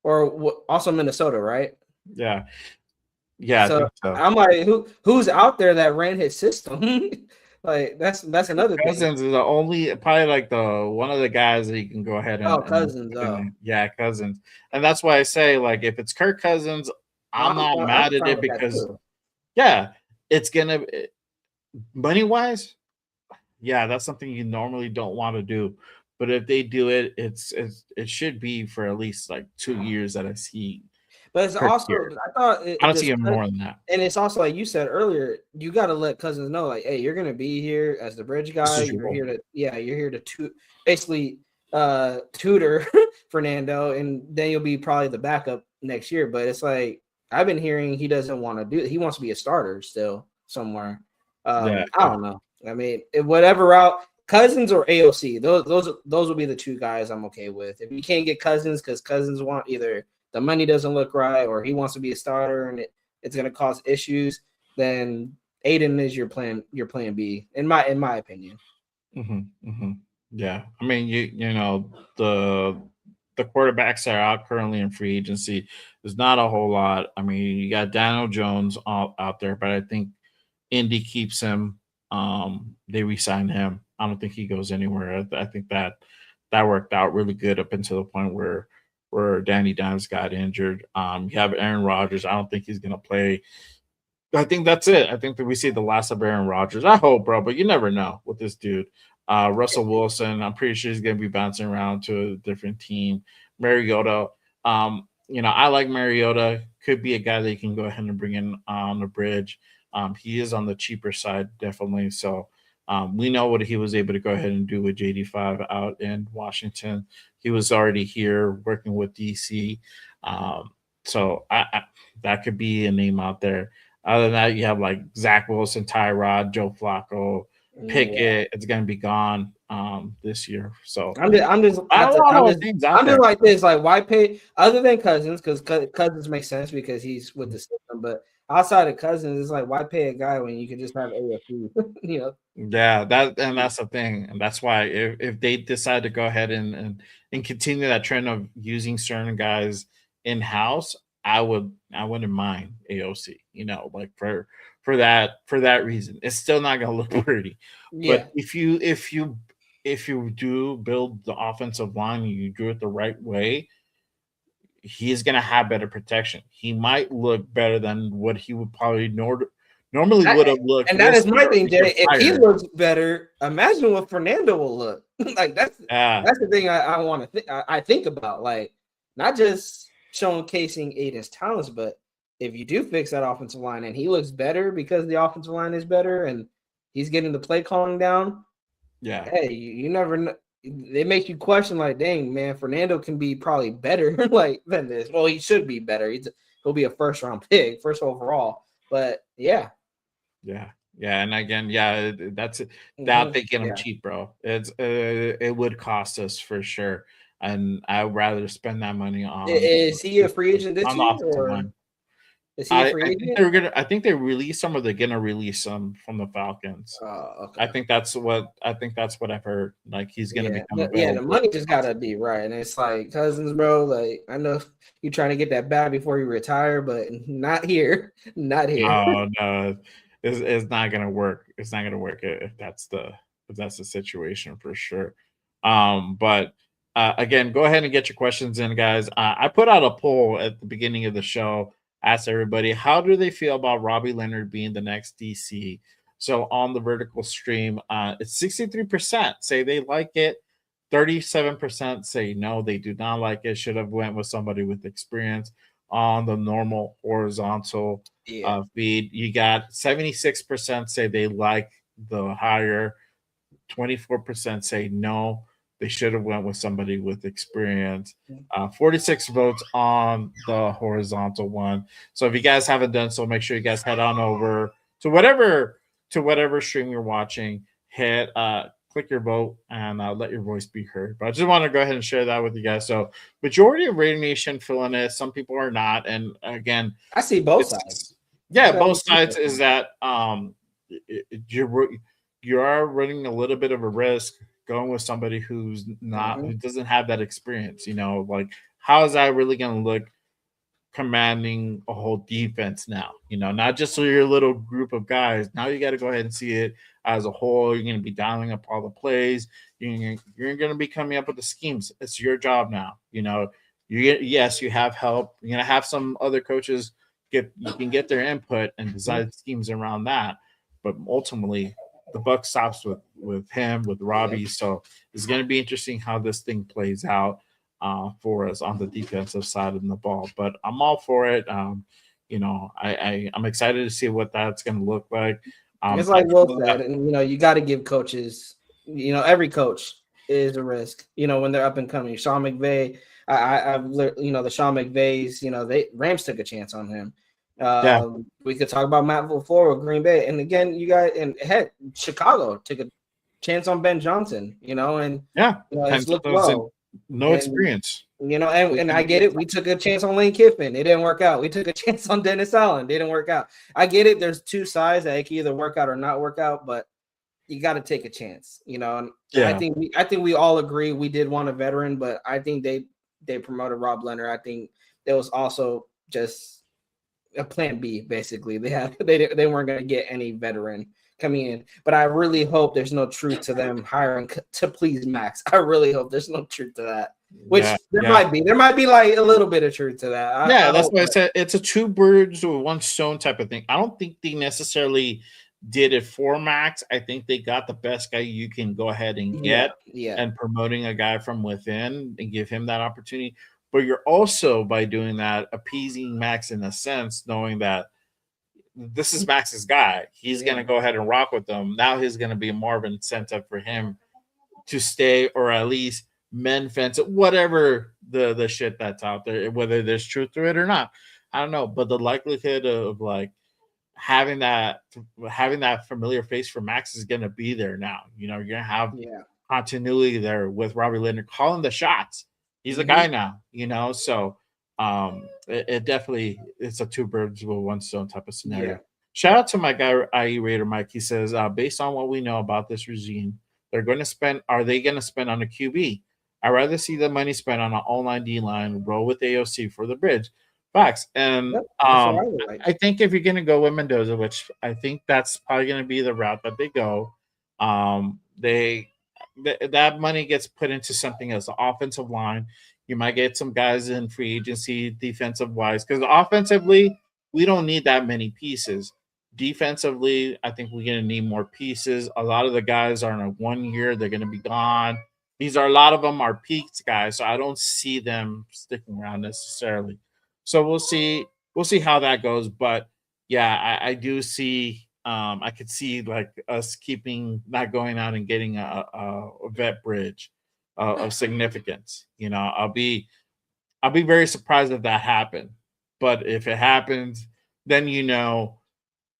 also Minnesota, right? Yeah. So, I'm like, who's out there that ran his system? Like that's another thing. Cousins is the only probably like the one of the guys that you can go ahead and Cousins. Yeah, Cousins. And that's why I say like if it's Kirk Cousins, I'm not mad at it because yeah, it's gonna money wise. Yeah, that's something you normally don't want to do. But if they do it, it should be for at least like 2 years that I see. But it's per also, year. I thought I don't see him more than that. and it's also like you said earlier, you got to let Cousins know, like, hey, you're gonna be here as the bridge guy. You're You're here to basically tutor Fernando, and then you'll be probably the backup next year. But it's like I've been hearing he doesn't want to do it. He wants to be a starter still somewhere. I don't know. I mean, whatever route, Cousins or AOC, those will be the two guys I'm okay with. If you can't get Cousins because Cousins want either the money doesn't look right or he wants to be a starter and it's going to cause issues, then Aiden is your plan B in my opinion. Yeah, I mean, you know, the quarterbacks that are out currently in free agency, there's not a whole lot. I mean, you got Daniel Jones out there, but I think Indy keeps him. They re-sign him. I don't think he goes anywhere. I think that worked out really good up until the point where Danny Dimes got injured. You have Aaron Rodgers. I don't think he's gonna play. I think that's it. I think that we see the last of Aaron Rodgers. I hope, bro, but you never know with this dude. Russell Wilson, I'm pretty sure he's going to be bouncing around to a different team. Mariota, you know, I like Mariota. Could be a guy that you can go ahead and bring in on the bridge. He is on the cheaper side, definitely. So we know what he was able to go ahead and do with JD5 out in Washington. He was already here working with DC. So I that could be a name out there. Other than that, you have like Zach Wilson, Tyrod, Joe Flacco, Pickett. It's going to be gone this year. So I'm just like this. Like, why pay other than Cousins? Because Cousins makes sense because he's with the system. But outside of Cousins, it's like, why pay a guy when you can just have AFC? You know? Yeah, that's the thing, and that's why if they decide to go ahead and continue that trend of using certain guys in house, I wouldn't mind AOC. You know, like for that reason, it's still not going to look pretty. Yeah. But if you do build the offensive line and you do it the right way, he's going to have better protection. He might look better than what he would probably normally would have looked. And that is my thing, Jay. If he looks better, imagine what Fernando will look like. That's the thing I want to I think about, like, not just showcasing Aiden's talents, but if you do fix that offensive line and he looks better because the offensive line is better and he's getting the play calling down, hey, you never know. It makes you question, like, dang, man, Fernando can be probably better like than this. Well, he should be better. He'll be a first round pick, first overall. But yeah. And again, that's it. That they get him cheap, bro. It would cost us for sure. And I'd rather spend that money on. Is he a free agent this year? Or is he a free agent? I think they release him, or they're gonna release him from the Falcons. Okay. I think that's what I've heard. Like, he's gonna become available. Yeah, the money just gotta be right. And it's like, Cousins, bro, like, I know you're trying to get that bag before you retire, but not here. Not here. Oh no. It's not gonna work. It's not gonna work if that's the situation for sure. But again, go ahead and get your questions in, guys. I put out a poll at the beginning of the show, asked everybody, how do they feel about Robbie Leonard being the next DC? So on the vertical stream, it's 63% say they like it, 37% say no, they do not like it. Should have went with somebody with experience. On the normal horizontal feed, you got 76% say they like the hire, 24% say no, they should have went with somebody with experience. 46 votes on the horizontal one. So if you guys haven't done so, make sure you guys head on over to whatever stream you're watching. Hit click your vote and let your voice be heard. But I just want to go ahead and share that with you guys. So majority of Raider Nation feeling it. Some people are not. And again, I see both sides. Yeah, both sides is that you are running a little bit of a risk going with somebody who's not who doesn't have that experience. You know, like, how is that really going to look commanding a whole defense now? You know, not just your little group of guys. Now you got to go ahead and see it as a whole. You're going to be dialing up all the plays. You're going to be coming up with the schemes. It's your job now. You know, yes, you have help. You're going to have some other coaches you can get their input and design schemes around that. But ultimately, the buck stops with him, with Robbie. So it's going to be interesting how this thing plays out. for us on the defensive side of the ball. But I'm all for it. I'm excited to see what that's going to look like. It's like Will said, and you got to give coaches. Every coach is a risk. When they're up and coming. Sean McVay, the Sean McVays. Rams took a chance on him. We could talk about Matt LaFleur with Green Bay, and again, you guys, and heck, Chicago took a chance on Ben Johnson. It's looked well. Experience. And I get it. We took a chance on Lane Kiffin. It didn't work out. We took a chance on Dennis Allen. It didn't work out. I get it. There's two sides that it can either work out or not work out, but you got to take a chance, And I think we all agree we did want a veteran, but I think they promoted Rob Leonard. I think there was also just a plan B. Basically, they weren't going to get any veteran coming in, but I really hope there's no truth to them hiring to please Max. I really hope there's no truth to that. Which might be. There might be like a little bit of truth to that. That's why I said it's a two birds with one stone type of thing. I don't think they necessarily did it for Max. I think they got the best guy you can go ahead and get, and promoting a guy from within and give him that opportunity. But you're also, by doing that, appeasing Max in a sense, knowing that this is Max's guy. He's going to go ahead and rock with them. Now he's going to be more of an incentive for him to stay, or at least mend fence, whatever the shit that's out there, whether there's truth to it or not. I don't know. But the likelihood of like having that familiar face for Max is going to be there now. You're going to have continuity there with Robbie Leonard calling the shots. He's a guy now, so it definitely, it's a two birds with one stone type of scenario. Shout out to my guy IE Raider Mike. He says, based on what we know about this regime, are they going to spend on a QB? I'd rather see the money spent on an online D line, roll with AOC for the bridge. Facts. And I think if you're going to go with Mendoza, which I think that's probably going to be the route that they go, that money gets put into something else, the offensive line. You might get some guys in free agency, defensive wise, because offensively, we don't need that many pieces. Defensively, I think we're going to need more pieces. A lot of the guys are in a 1 year. They're going to be gone. A lot of them are peaked guys, so I don't see them sticking around necessarily. So we'll see how that goes. But yeah, I do see, I could see like us not going out and getting a vet bridge of significance. I'll be very surprised if that happened. But if it happens, then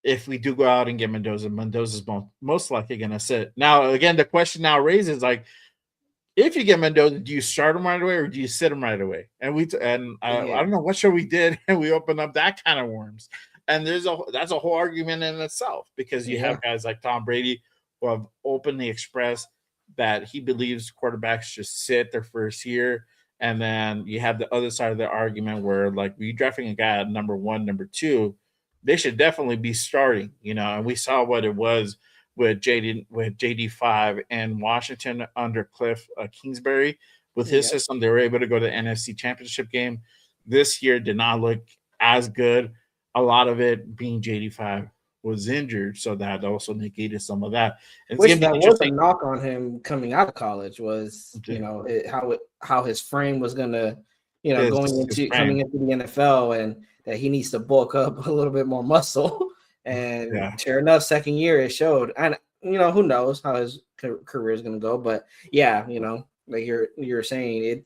if we do go out and get Mendoza's most likely going to sit. Now, again, the question now raises, like, if you get Mendoza, do you start him right away or do you sit him right away? And I don't know what show we did, and we opened up that kind of worms. And that's a whole argument in itself, because you have guys like Tom Brady who have openly expressed that he believes quarterbacks should sit their first year. And then you have the other side of the argument where, like, you drafting a guy at number 1, number 2, they should definitely be starting, and we saw what it was with JD5 and Washington under Cliff Kingsbury. With his system, they were able to go to the NFC Championship game. This year did not look as good. A lot of it being JD5 was injured, so that also negated some of that. Which that was a knock on him coming out of college was, how his frame was gonna, coming into the NFL, and that he needs to bulk up a little bit more muscle. And sure enough, second year it showed. And who knows how his career is gonna go, but like you're saying,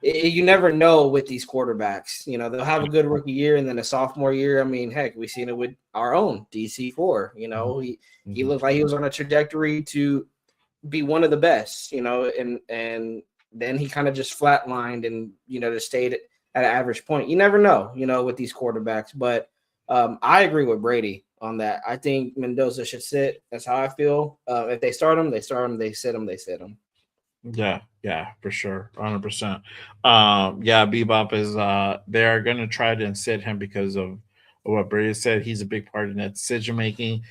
you never know with these quarterbacks. They'll have a good rookie year, and then a sophomore year. I mean, heck, we've seen it with our own DC4. He looked like he was on a trajectory to be one of the best. And then he kind of just flatlined and just stayed at an average point. You never know, with these quarterbacks. But I agree with Brady on that. I think Mendoza should sit. That's how I feel. If they start him, they start him. They sit him, they sit him. Yeah, for sure, 100%. Bebop is they are going to try to sit him because of what Brady said. He's a big part in that decision making.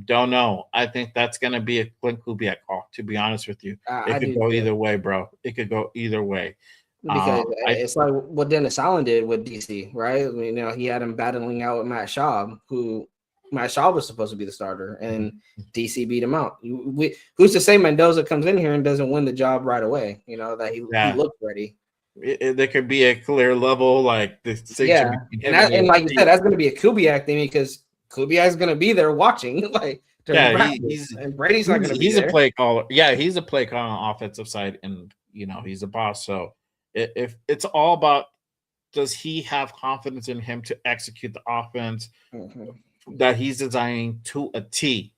Don't know. I think that's going to be a Clint Kubiak call. To be honest with you, it could go either way, bro. It could go either way. Because it's like what Dennis Allen did with DC, right? I mean, he had him battling out with Matt Schaub, who Matt Schaub was supposed to be the starter, and DC beat him out. Who's to say Mendoza comes in here and doesn't win the job right away? That he looked ready. there could be a clear level like distinction between him and like you said, that's going to be a Kubiak thing because Kubiak's going to be there watching, like during practice, and Brady's not going to be he's there. a play caller. Yeah, he's a play caller on the offensive side, and he's a boss. So if it's all about, does he have confidence in him to execute the offense that he's designing to a T?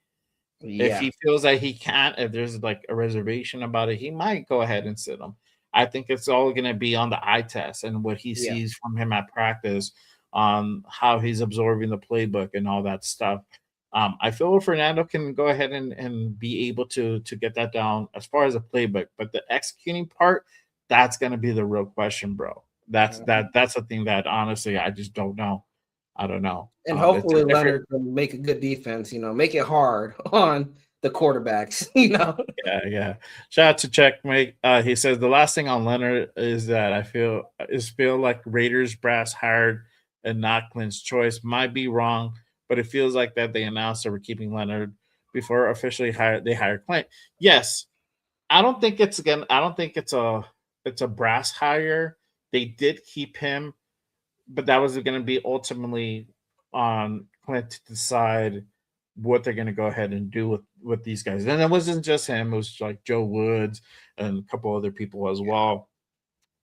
If he feels that he can't, if there's like a reservation about it, he might go ahead and sit him. I think it's all going to be on the eye test and what he sees from him at practice, on how he's absorbing the playbook and all that stuff. I feel Fernando can go ahead and be able to get that down as far as the playbook, but the executing part, that's going to be the real question, bro. That's the thing that honestly I just don't know. I don't know. And hopefully Leonard can make a good defense, make it hard on the quarterbacks, Yeah. Shout out to Checkmate. He says the last thing on Leonard is that I feel like Raiders brass hired and not Clint's choice. Might be wrong, but it feels like that they announced that we're keeping Leonard before officially they hired Clint. Yes. I don't think it's a brass hire. They did keep him, but that was going to be ultimately on Clint to decide what they're going to go ahead and do with these guys. And it wasn't just him; it was like Joe Woods and a couple other people as well.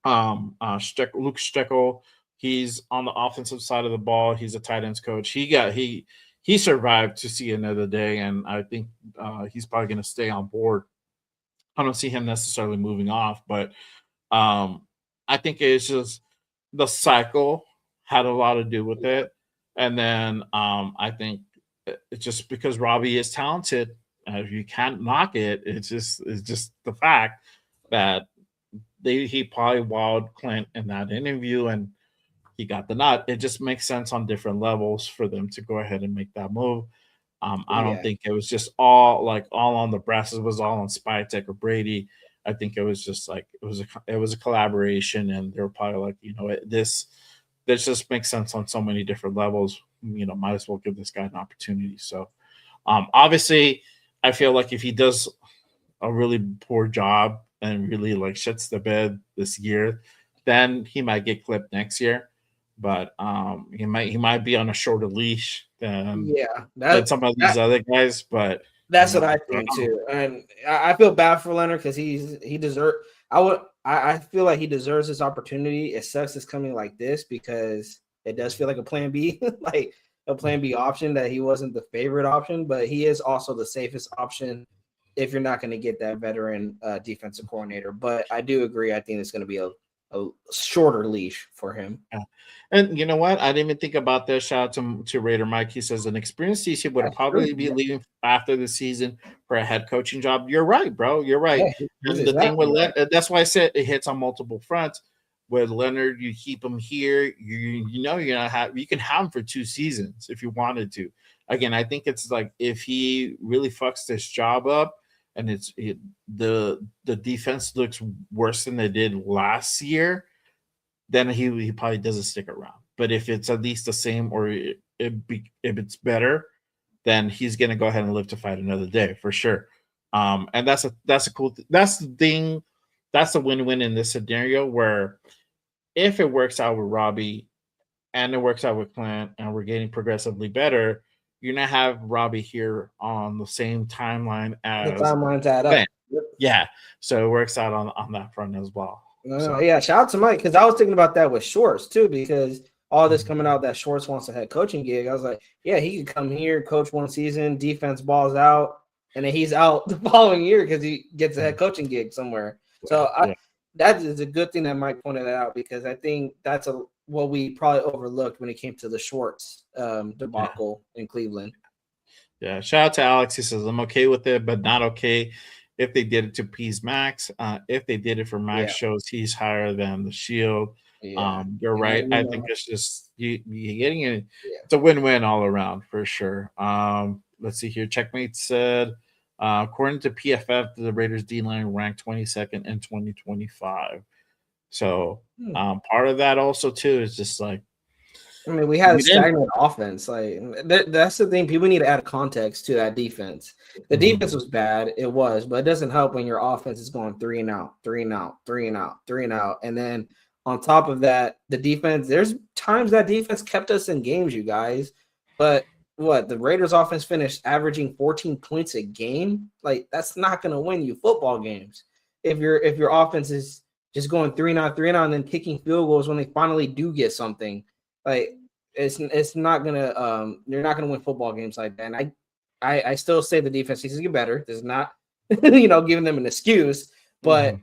Luke Steckel, he's on the offensive side of the ball. He's a tight ends coach. He survived to see another day, and I think he's probably going to stay on board. I don't see him necessarily moving off, but I think it's just the cycle had a lot to do with it. And then I think it's just because Robbie is talented, you can't knock it. It's just the fact that he probably wowed Clint in that interview and he got the nod. It just makes sense on different levels for them to go ahead and make that move. I don't think it was just all on the brass. It was all on Spytek or Brady. I think it was just like it was a collaboration, and they were probably like, this just makes sense on so many different levels. Might as well give this guy an opportunity. So, obviously, I feel like if he does a really poor job and really like shits the bed this year, then he might get clipped next year. But he might be on a shorter leash than some of these other guys. But that's what I think too, and I feel bad for Leonard because he deserves. I feel like he deserves this opportunity. It sucks it's coming like this because it does feel like a plan B, like a plan B option that he wasn't the favorite option, but he is also the safest option if you're not going to get that veteran defensive coordinator. But I do agree. I think it's going to be a shorter leash for him. Yeah. And you know what? I didn't even think about this. Shout out to Raider Mike. He says an experienced DC would probably be leaving after the season for a head coaching job. You're right, bro. You're right. Yeah, and the thing with that's why I said it hits on multiple fronts. With Leonard, you keep him here. You can have him for 2 seasons if you wanted to. Again, I think it's like if he really fucks this job up and the defense looks worse than they did last year, then he probably doesn't stick around. But if it's at least the same or if it's better, then he's gonna go ahead and live to fight another day for sure. And that's a cool that's the thing. That's a win-win in this scenario where if it works out with Robbie and it works out with Clint and we're getting progressively better, you're gonna have Robbie here on the same timeline as the timelines add up. Yeah, so it works out on that front as well. Yeah, shout out to Mike because I was thinking about that with Schwartz too because all this coming out that Schwartz wants a head coaching gig. I was like, yeah, he could come here, coach 1 season, defense balls out, and then he's out the following year because he gets a head coaching gig somewhere. So that is a good thing that Mike pointed that out because I think that's what we probably overlooked when it came to the Schwartz debacle in Cleveland. Yeah, shout out to Alex. He says, I'm okay with it, but not okay if they did it to appease Max. If they did it for Max, shows he's higher than the Shield. You're right. I think it's just you getting it. It's a win-win all around for sure. Let's see here. Checkmate said, according to PFF, the Raiders D-line ranked 22nd in 2025. So part of that also too is just like, I mean, we had a stagnant offense. Like that's the thing. People need to add context to that defense. The defense was bad. It was, but it doesn't help when your offense is going 3 and out, 3 and out, 3 and out, 3 and out. And then On top of that, the defense, there's times that defense kept us in games, you guys. But the Raiders offense finished averaging 14 points a game. Like, that's not going to win you football games. If your offense is just going 3-9 and then kicking field goals when they finally do get something, like it's not gonna you're not gonna win football games like that. And I still say the defense needs to get better. This is not giving them an excuse, but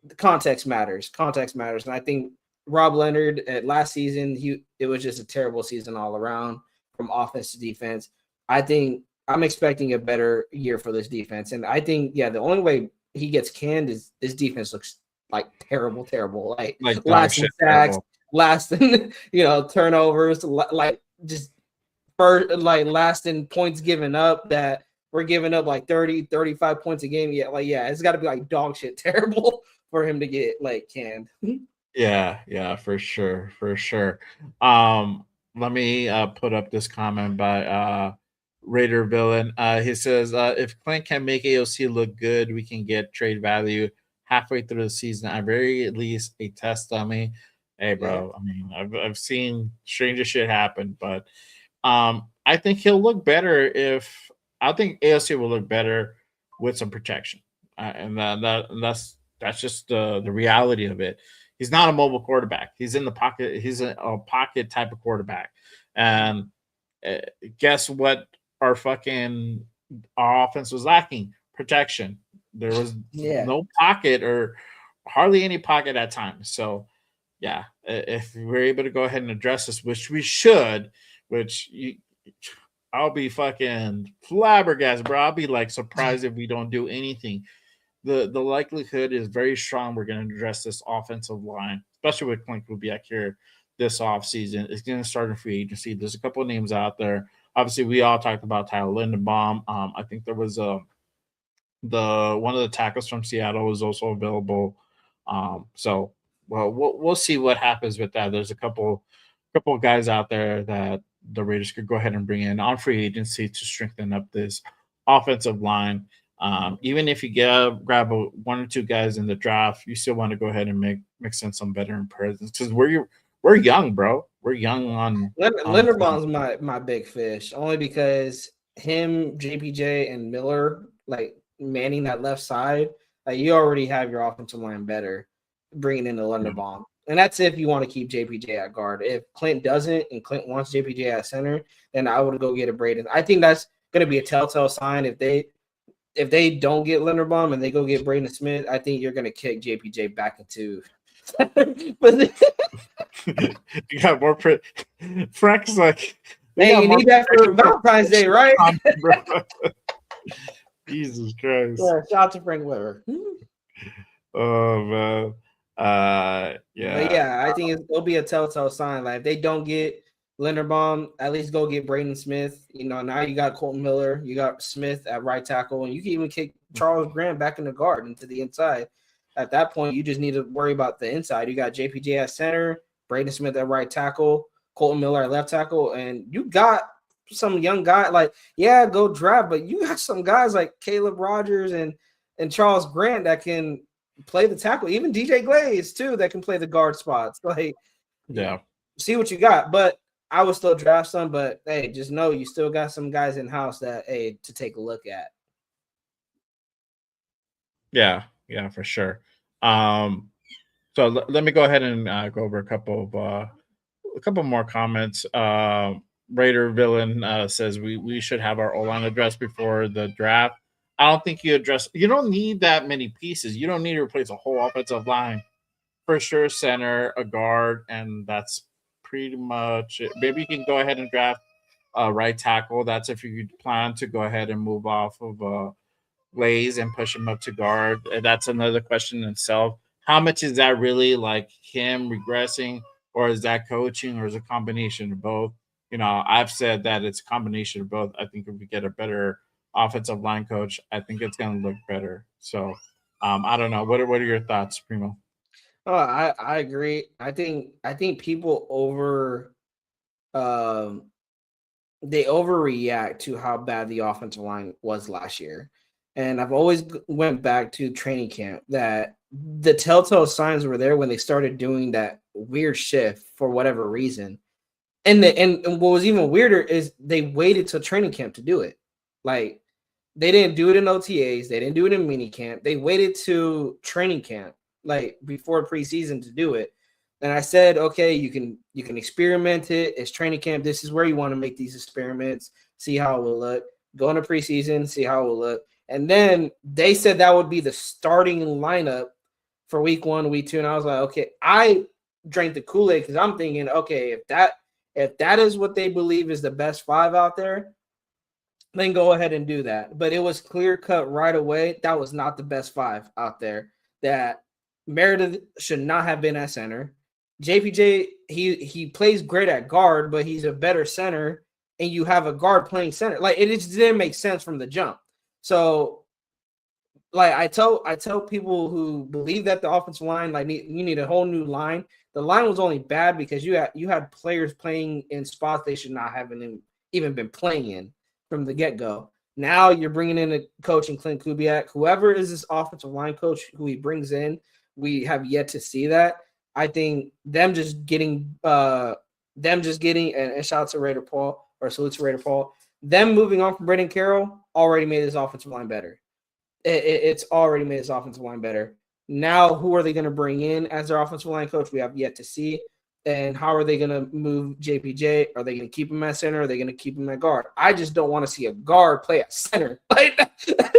the context matters. Context matters, and I think Rob Leonard at last season, it was just a terrible season all around from offense to defense. I think I'm expecting a better year for this defense, and I think the only way he gets canned is this defense looks like terrible, like last in sacks, last in turnovers, like just first, like last in points given up, that we're giving up like 30, 35 points a game. It's got to be like dog shit terrible for him to get like canned. Yeah, for sure. Let me put up this comment by Raider Villain. He says, if Clint can make AOC look good, we can get trade value halfway through the season. At very least a test dummy. Hey, bro. I mean, I've seen stranger shit happen, but I think he'll look better I think AOC will look better with some protection, and that's just the reality of it. He's not a mobile quarterback. He's in the pocket. He's a pocket type of quarterback, and guess what? Our offense was lacking protection. There was no pocket or hardly any pocket at times. So, yeah, if we're able to go ahead and address this, which we should, I'll be fucking flabbergasted, bro. I'll be like surprised if we don't do anything. The likelihood is very strong we're going to address this offensive line, especially with Clint Kubiak here this offseason. It's going to start in free agency. There's a couple of names out there. Obviously, we all talked about Tyler Lindenbaum. I think there was one of the tackles from Seattle was also available. So we'll see what happens with that. There's a couple of guys out there that the Raiders could go ahead and bring in on free agency to strengthen up this offensive line. Even if you grab one or two guys in the draft, you still want to go ahead and mix in some veteran presence because we're young, bro. We're young on Linderbaum's my big fish, only because him, JPJ, and Miller like manning that left side. Like, you already have your offensive line better, bringing in the Linderbaum. And that's if you want to keep JPJ at guard. If Clint doesn't and Clint wants JPJ at center, then I would go get a Braden. I think that's going to be a telltale sign if they don't get Linderbaum and they go get Braden Smith. I think you're going to kick JPJ back into. But you got more. Frank's like, hey, you need that for Valentine's Day, right? Jesus Christ! Yeah, shout out to Frank Weber. Oh man. Yeah. But yeah, I think it'll be a telltale sign. Like, if they don't get Linderbaum, at least go get Braden Smith. Now you got Colton Miller, you got Smith at right tackle, and you can even kick Charles Grant back in the guard into the inside. At that point, you just need to worry about the inside. You got JPJ at center, Braden Smith at right tackle, Colton Miller at left tackle, and you got some young guy. Like, go draft, but you got some guys like Caleb Rogers and Charles Grant that can play the tackle, even DJ Glaze too, that can play the guard spots. Like, see what you got. But I would still draft some, but hey, just know you still got some guys in house that to take a look at. Yeah, for sure. So let me go ahead and go over a couple more comments. Raider Villain says we should have our O-line addressed before the draft. I don't think you don't need that many pieces. You don't need to replace a whole offensive line. For sure, center, a guard, and that's pretty much it. Maybe you can go ahead and draft a right tackle. That's if you plan to go ahead and move off of Glaze and push him up to guard. That's another question in itself. How much is that really like him regressing, or is that coaching, or is it a combination of both? I've said that it's a combination of both. I think if we get a better offensive line coach, I think it's going to look better. So I don't know. What are your thoughts, Primo? Oh, I agree. I think people they overreact to how bad the offensive line was last year. And I've always went back to training camp that the telltale signs were there when they started doing that weird shift for whatever reason. And what was even weirder is they waited till training camp to do it. Like, they didn't do it in OTAs. They didn't do it in mini camp. They waited to training camp, like before preseason, to do it. And I said, okay, you can experiment it. It's training camp. This is where you want to make these experiments, see how it will look. Go into preseason, see how it will look. And then they said that would be the starting lineup for week 1, week 2. And I was like, okay, I drank the Kool-Aid because I'm thinking, okay, if that is what they believe is the best 5 out there, then go ahead and do that. But it was clear cut right away. That was not the best 5 out there. That Meredith should not have been at center. JPJ, he plays great at guard, but he's a better center, and you have a guard playing center. Like, it just didn't make sense from the jump. So, like, I tell people who believe that the offensive line, like, you need a whole new line. The line was only bad because you had players playing in spots they should not have even been playing in from the get-go. Now you're bringing in a coach in Clint Kubiak. Whoever is this offensive line coach who he brings in, we have yet to see that. I think them just getting and shout out to Raider Paul, or salute to Raider Paul, them moving on from Brendan Carroll already made this offensive line better. It's already made this offensive line better. Now, who are they going to bring in as their offensive line coach? We have yet to see. And how are they going to move JPJ? Are they going to keep him at center? Are they going to keep him at guard? I just don't want to see a guard play at center. Like,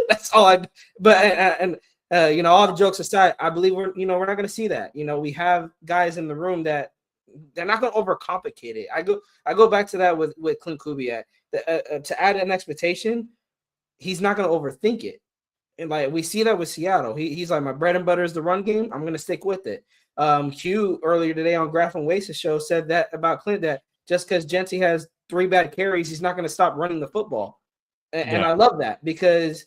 that's all I. But all the jokes aside, I believe we're not going to see that. We have guys in the room that they're not going to overcomplicate it. I go back to that with Clint Kubiak. To add an expectation, he's not going to overthink it. And like, we see that with Seattle. He's like, my bread and butter is the run game. I'm going to stick with it. Q earlier today on Graf and Wace's show said that about Clint, that just because Jency has 3 bad carries, he's not going to stop running the football. And I love that, because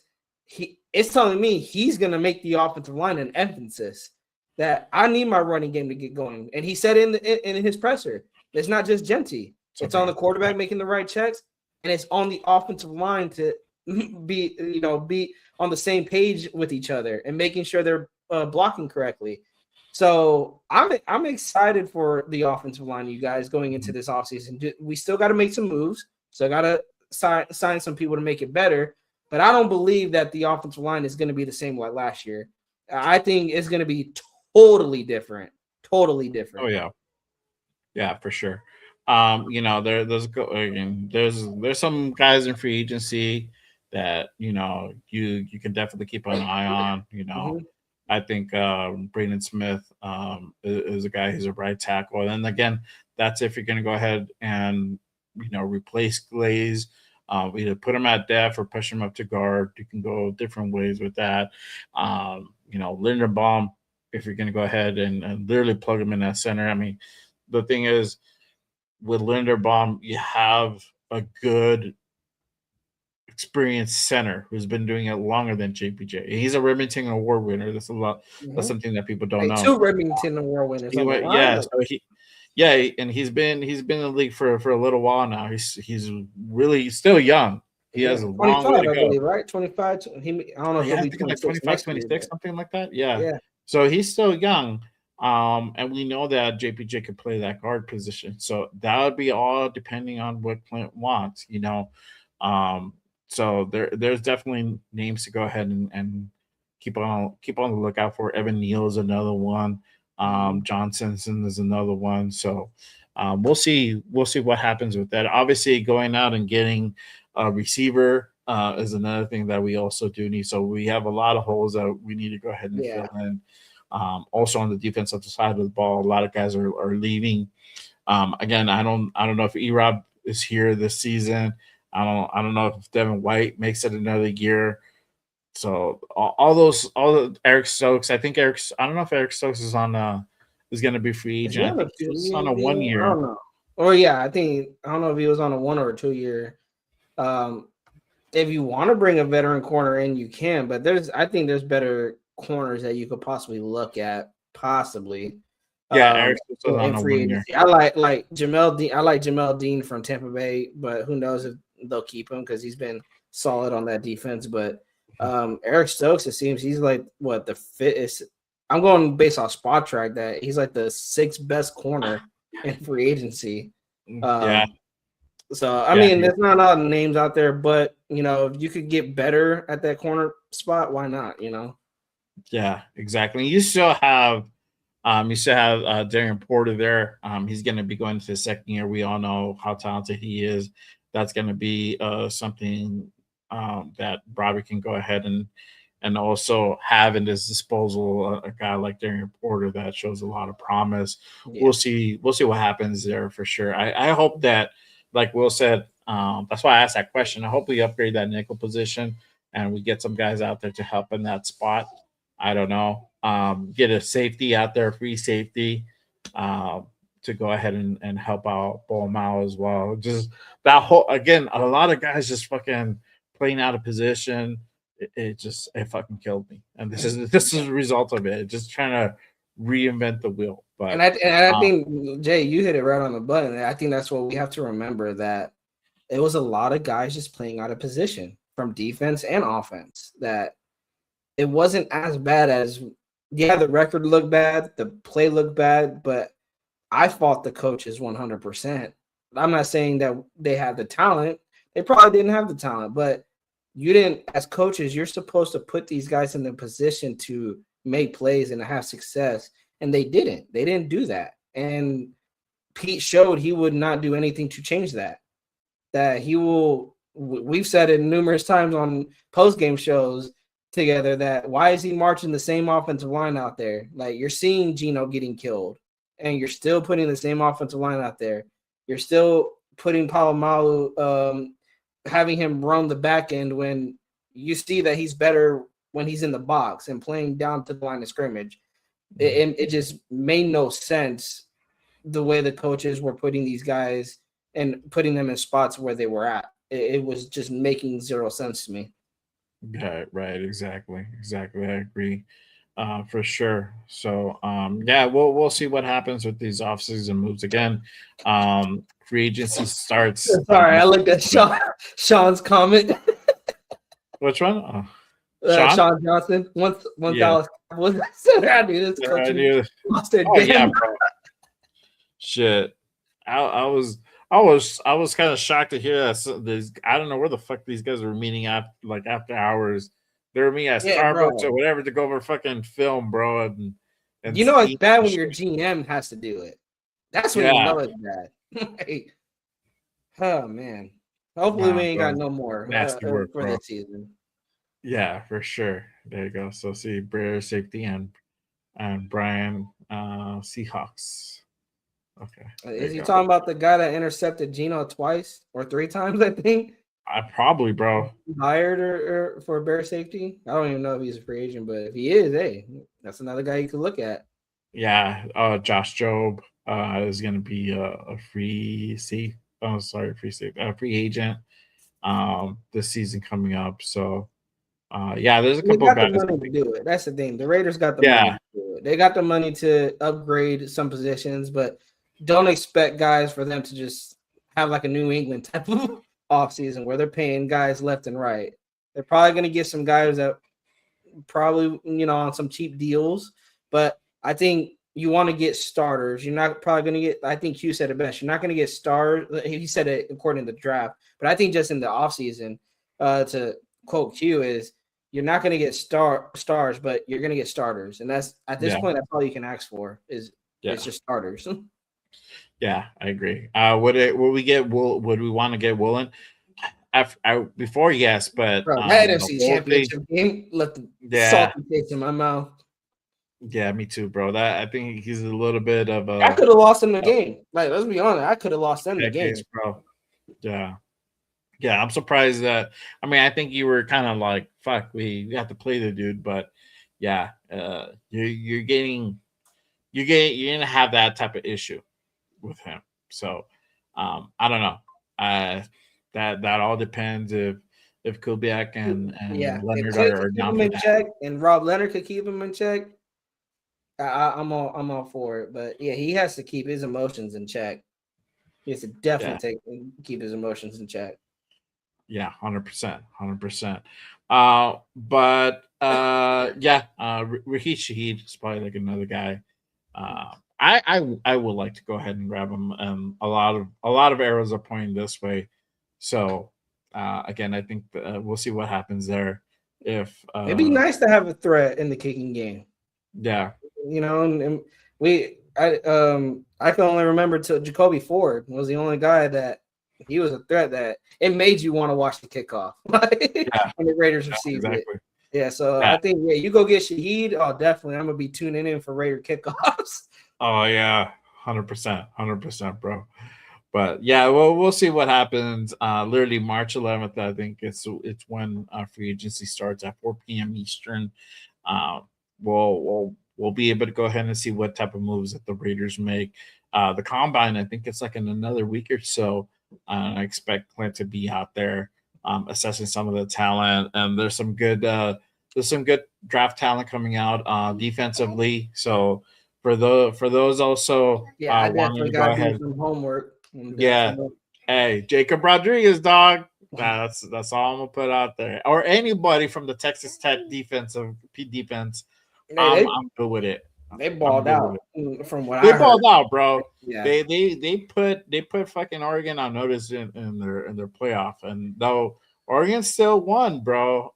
it's telling me he's going to make the offensive line an emphasis, that I need my running game to get going. And he said in his presser, it's not just Jency. It's on the quarterback making the right checks, and it's on the offensive line to be on the same page with each other and making sure they're blocking correctly. So I'm excited for the offensive line, you guys, going into this offseason. We still got to make some moves. So got to sign some people to make it better. But I don't believe that the offensive line is going to be the same like last year. I think it's going to be totally different. Totally different. Oh, yeah. Yeah, for sure. There's some guys in free agency that, you can definitely keep an eye on, Mm-hmm. I think Braden Smith is a guy who's a right tackle. And again, that's if you're going to go ahead and, replace Glaze, either put him at depth or push him up to guard. You can go different ways with that. Linderbaum, if you're going to go ahead and literally plug him in at center. I mean, the thing is, with Linderbaum, you have a good experienced center who's been doing it longer than JPJ. He's a Remington Award winner. That's a lot. Mm-hmm. That's something that people don't know. 2 Remington Award winners. And he's been in the league for a little while now. He's really still young. He has a long way to go. I believe, right? 25. I don't know if he'll be 25, 26, something like that. Yeah. So he's still young. And we know that JPJ could play that guard position. So that would be all depending on what Clint wants, So there's definitely names to go ahead and keep on the lookout for. Evan Neal is another one. John Simpson is another one. So we'll see what happens with that. Obviously, going out and getting a receiver is another thing that we also do need. So we have a lot of holes that we need to go ahead and fill in. Also on the defensive side of the ball, a lot of guys are leaving. Again, I don't know if E-Rob is here this season. I don't know if Devin White makes it another year. So all the Eric Stokes. I don't know if Eric Stokes is going to be free agent. I think he's on a 1 year. I don't know. Or I don't know if he was on a 1 or a 2 year. If you want to bring a veteran corner in, you can. But I think there's better corners that you could possibly look at. Possibly. Yeah, Eric Stokes is on a 1 year. I like Jamel Dean. I like Jamel Dean from Tampa Bay, but who knows if they'll keep him because he's been solid on that defense. But Eric Stokes, it seems he's like the fittest I'm going based off Spot Track that he's like the 6th best corner in free agency. Yeah. So I Yeah, mean, there's not a lot of names out there, but if you could get better at that corner spot, why not? Yeah, exactly. You still have Darren Porter there. He's going to be going to his second year. We all know how talented he is. That's going to be something that Robbie can go ahead and also have at his disposal a guy like Darren Porter that shows a lot of promise. Yeah. We'll see what happens there for sure. I hope that, like Will said, that's why I asked that question. I hope we upgrade that nickel position and we get some guys out there to help in that spot. I don't know. Get a safety out there, free safety, to go ahead and help out Mao as well. Just that whole, again, a lot of guys just fucking playing out of position. It fucking killed me. And this is a result of it. Just trying to reinvent the wheel. But I think Jay, you hit it right on the button. I think that's what we have to remember, that it was a lot of guys just playing out of position from defense and offense, that it wasn't as bad as, the record looked bad, the play looked bad, but I fought the coaches 100%. I'm not saying that they had the talent. They probably didn't have the talent, but you didn't, as coaches, you're supposed to put these guys in the position to make plays and have success. And they didn't. They didn't do that. And Pete showed he would not do anything to change that. That he will, we've said it numerous times on post-game shows together, that why is he marching the same offensive line out there? Like, you're seeing Geno getting killed, and you're still putting the same offensive line out there. You're still putting Palomalu, having him run the back end when you see that he's better when he's in the box and playing down to the line of scrimmage. It just made no sense the way the coaches were putting these guys and putting them in spots where they were at. It was just making zero sense to me. Right, exactly. I agree, for sure. So, we'll see what happens with these offseason moves again. Free agency starts. Sorry, I looked at Sean's comment. Which one? Sean Johnson. Once Dallas was I knew this coach lost their damn. Bro. Shit, I was kind of shocked to hear that. I don't know where the fuck these guys were meeting at, like after hours. They were meeting at Starbucks or whatever to go over fucking film, bro. And it's bad when your GM has to do it. That's when you know it's bad. Oh man. Hopefully we ain't got no more work, for this season. Yeah, for sure. There you go. So see Brer safety and Brian Seahawks. Okay. Is he talking about the guy that intercepted Geno twice or 3 times, I think? I probably, bro. Hired or for Bear safety? I don't even know if he's a free agent, but if he is, hey, that's another guy you could look at. Yeah, Josh Jobe is going to be a free agent this season coming up. So, there's a couple of guys. They got the money to do it. That's the thing. The Raiders got the money to do it. They got the money to upgrade some positions, but don't expect guys for them to just have like a New England type of offseason where they're paying guys left and right. They're probably going to get some guys that probably, on some cheap deals, but I think you want to get starters. You're not probably going to get, I think Q said it best, you're not going to get stars. He said it according to the draft, but I think just in the offseason, to quote Q, is you're not going to get stars, but you're going to get starters. And that's, at this point, that's all you can ask for is just starters. Yeah, I agree. Would we want to get Woolen? Before, yes, but that NFC Championship game left the salty taste in my mouth. Yeah, me too, bro. That I think he's a little bit of a. I could have lost him the game. Like, let's be honest, I could have lost them the game, bro. Yeah, I'm surprised that. I mean, I think you were kind of like, "Fuck, we have to play the dude," but you're gonna have that type of issue with him. So, I don't know. That all depends if Kubiak and Leonard are down for that. Check, and Rob Leonard could keep him in check. I'm all for it, but he has to keep his emotions in check. He has to definitely keep his emotions in check. Yeah, 100%, 100%. But yeah, Raheem Shaheed is probably like another guy. I would like to go ahead and grab him. A lot of arrows are pointing this way. So again, I think we'll see what happens there. If It'd be nice to have a threat in the kicking game. yeah, And I can only remember till Jacoby Ford was the only guy that he was a threat that it made you want to watch the kickoff yeah, when the Raiders received it. exactly. Yeah, so Yeah. I think you go get Shaheed. Oh, definitely, I'm gonna be tuning in for Raider kickoffs. Oh yeah, 100%, 100%, bro. But yeah, well, we'll see what happens. Literally March 11th, I think it's when free agency starts at 4 p.m. Eastern. Uh, we'll be able to go ahead and see what type of moves that the Raiders make. The combine, I think it's like in another week or so. I expect Clint to be out there assessing some of the talent, and there's some good draft talent coming out defensively. So for those also Yeah, I wanting definitely to go got to do ahead, some homework. And yeah. definitely, Hey, Jacob Rodriguez, dog. That's all I'm gonna put out there. Or anybody from the Texas Tech defense. hey, I'm good with it. they I'm balled good with out it. from what They I heard. balled out, bro. Yeah, They put fucking Oregon on notice in their playoff, and though Oregon still won, bro.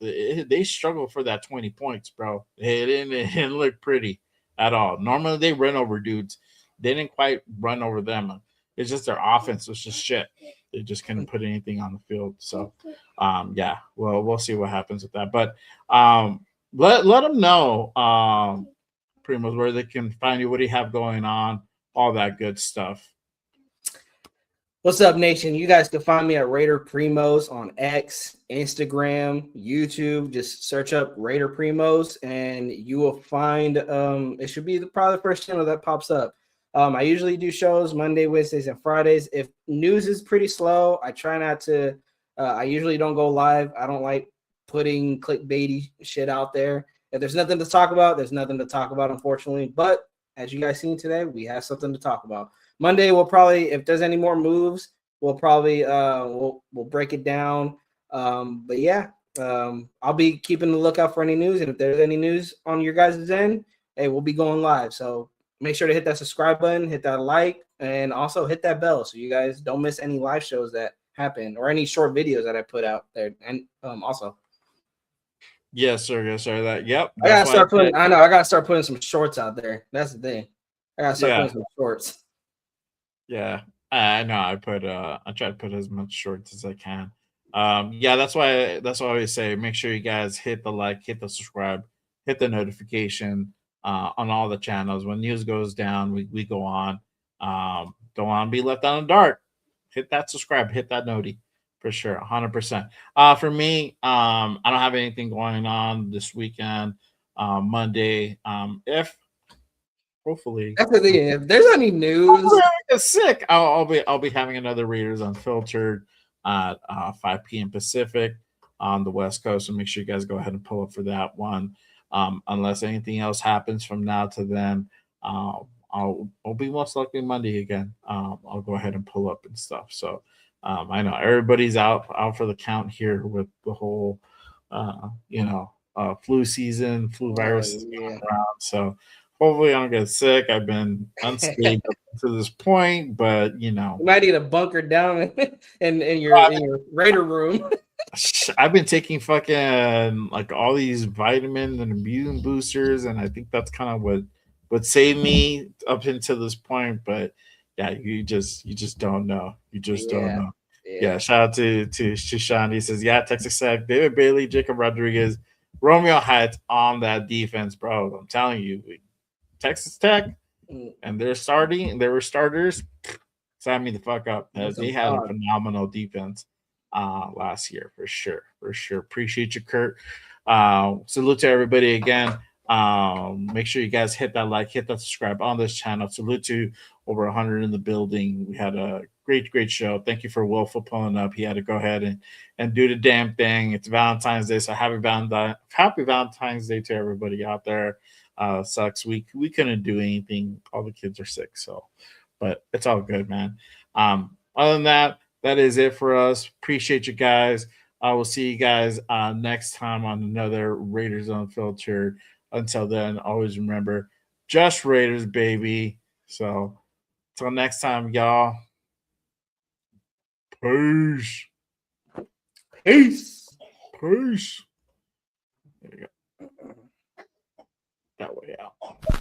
They struggled for that 20 points, bro. It didn't look pretty at all. Normally they run over dudes. They didn't quite run over them. It's just their offense was just shit. They just couldn't put anything on the field. So, yeah, well, we'll see what happens with that. But let them know, Primos, where they can find you. What do you have going on? All that good stuff. what's up, Nation? You guys can find me at Raider Primos on X, Instagram, YouTube. Just search up Raider Primos, and you will find it should be probably the first channel that pops up. I usually do shows Monday, Wednesdays, and Fridays. If news is pretty slow, I try not to. I usually don't go live. I don't like putting clickbaity shit out there. If there's nothing to talk about, there's nothing to talk about, unfortunately. But as you guys seen today, we have something to talk about. Monday, we'll probably, if there's any more moves, we'll probably we'll break it down. But yeah, I'll be keeping the lookout for any news, and if there's any news on your guys' end, hey, we'll be going live. So make sure to hit that subscribe button, hit that like, and also hit that bell so you guys don't miss any live shows that happen or any short videos that I put out there. And also, Yes, sir. Yes, sir. Yep. I gotta That's why start putting. I know I gotta start putting some shorts out there. That's the thing. I gotta start yeah. putting some shorts. Yeah, I know. I try to put as much shorts as I can. Yeah, that's why I always say make sure you guys hit the like, hit the subscribe, hit the notification on all the channels. When news goes down, we go on. Don't want to be left out in the dark. Hit that subscribe, hit that noti for sure, 100%. For me, I don't have anything going on this weekend. Monday, if hopefully That's the thing. If there's any news, sick. I'll be having another Raiders Unfiltered at 5 p.m. Pacific on the West Coast. So make sure you guys go ahead and pull up for that one. Unless anything else happens from now to then, I'll be most likely Monday again. I'll go ahead and pull up and stuff. So I know everybody's out for the count here with the whole flu season, flu virus is going yeah. around. So hopefully I don't get sick. I've been unscathed up to this point, but You might need a bunker down in your Raider room. I've been taking fucking like all these vitamins and immune boosters, and I think that's kind of what saved me up until this point. But yeah, you just don't know. You just don't know. Yeah, shout out to Shishan. He says, yeah, Texas Tech, David Bailey, Jacob Rodriguez, Romeo Heights on that defense, bro. I'm telling you, Texas Tech, and they were starters. Sign me the fuck up. They had a phenomenal defense last year for sure. Appreciate you, Kurt. Salute to everybody again. Make sure you guys hit that like, hit that subscribe on this channel. Salute to over 100 in the building. We had a great show. Thank you for Will for pulling up. He had to go ahead and do the damn thing. It's Valentine's Day, so happy Valentine's Day to everybody out there. Sucks. We couldn't do anything. All the kids are sick, so but it's all good, man. Other than that, that is it for us. Appreciate you guys. I will see you guys next time on another Raiders Unfiltered. Until then, always remember, just Raiders, baby. So, till next time, y'all. Peace. Peace. Peace. There you go. That way out.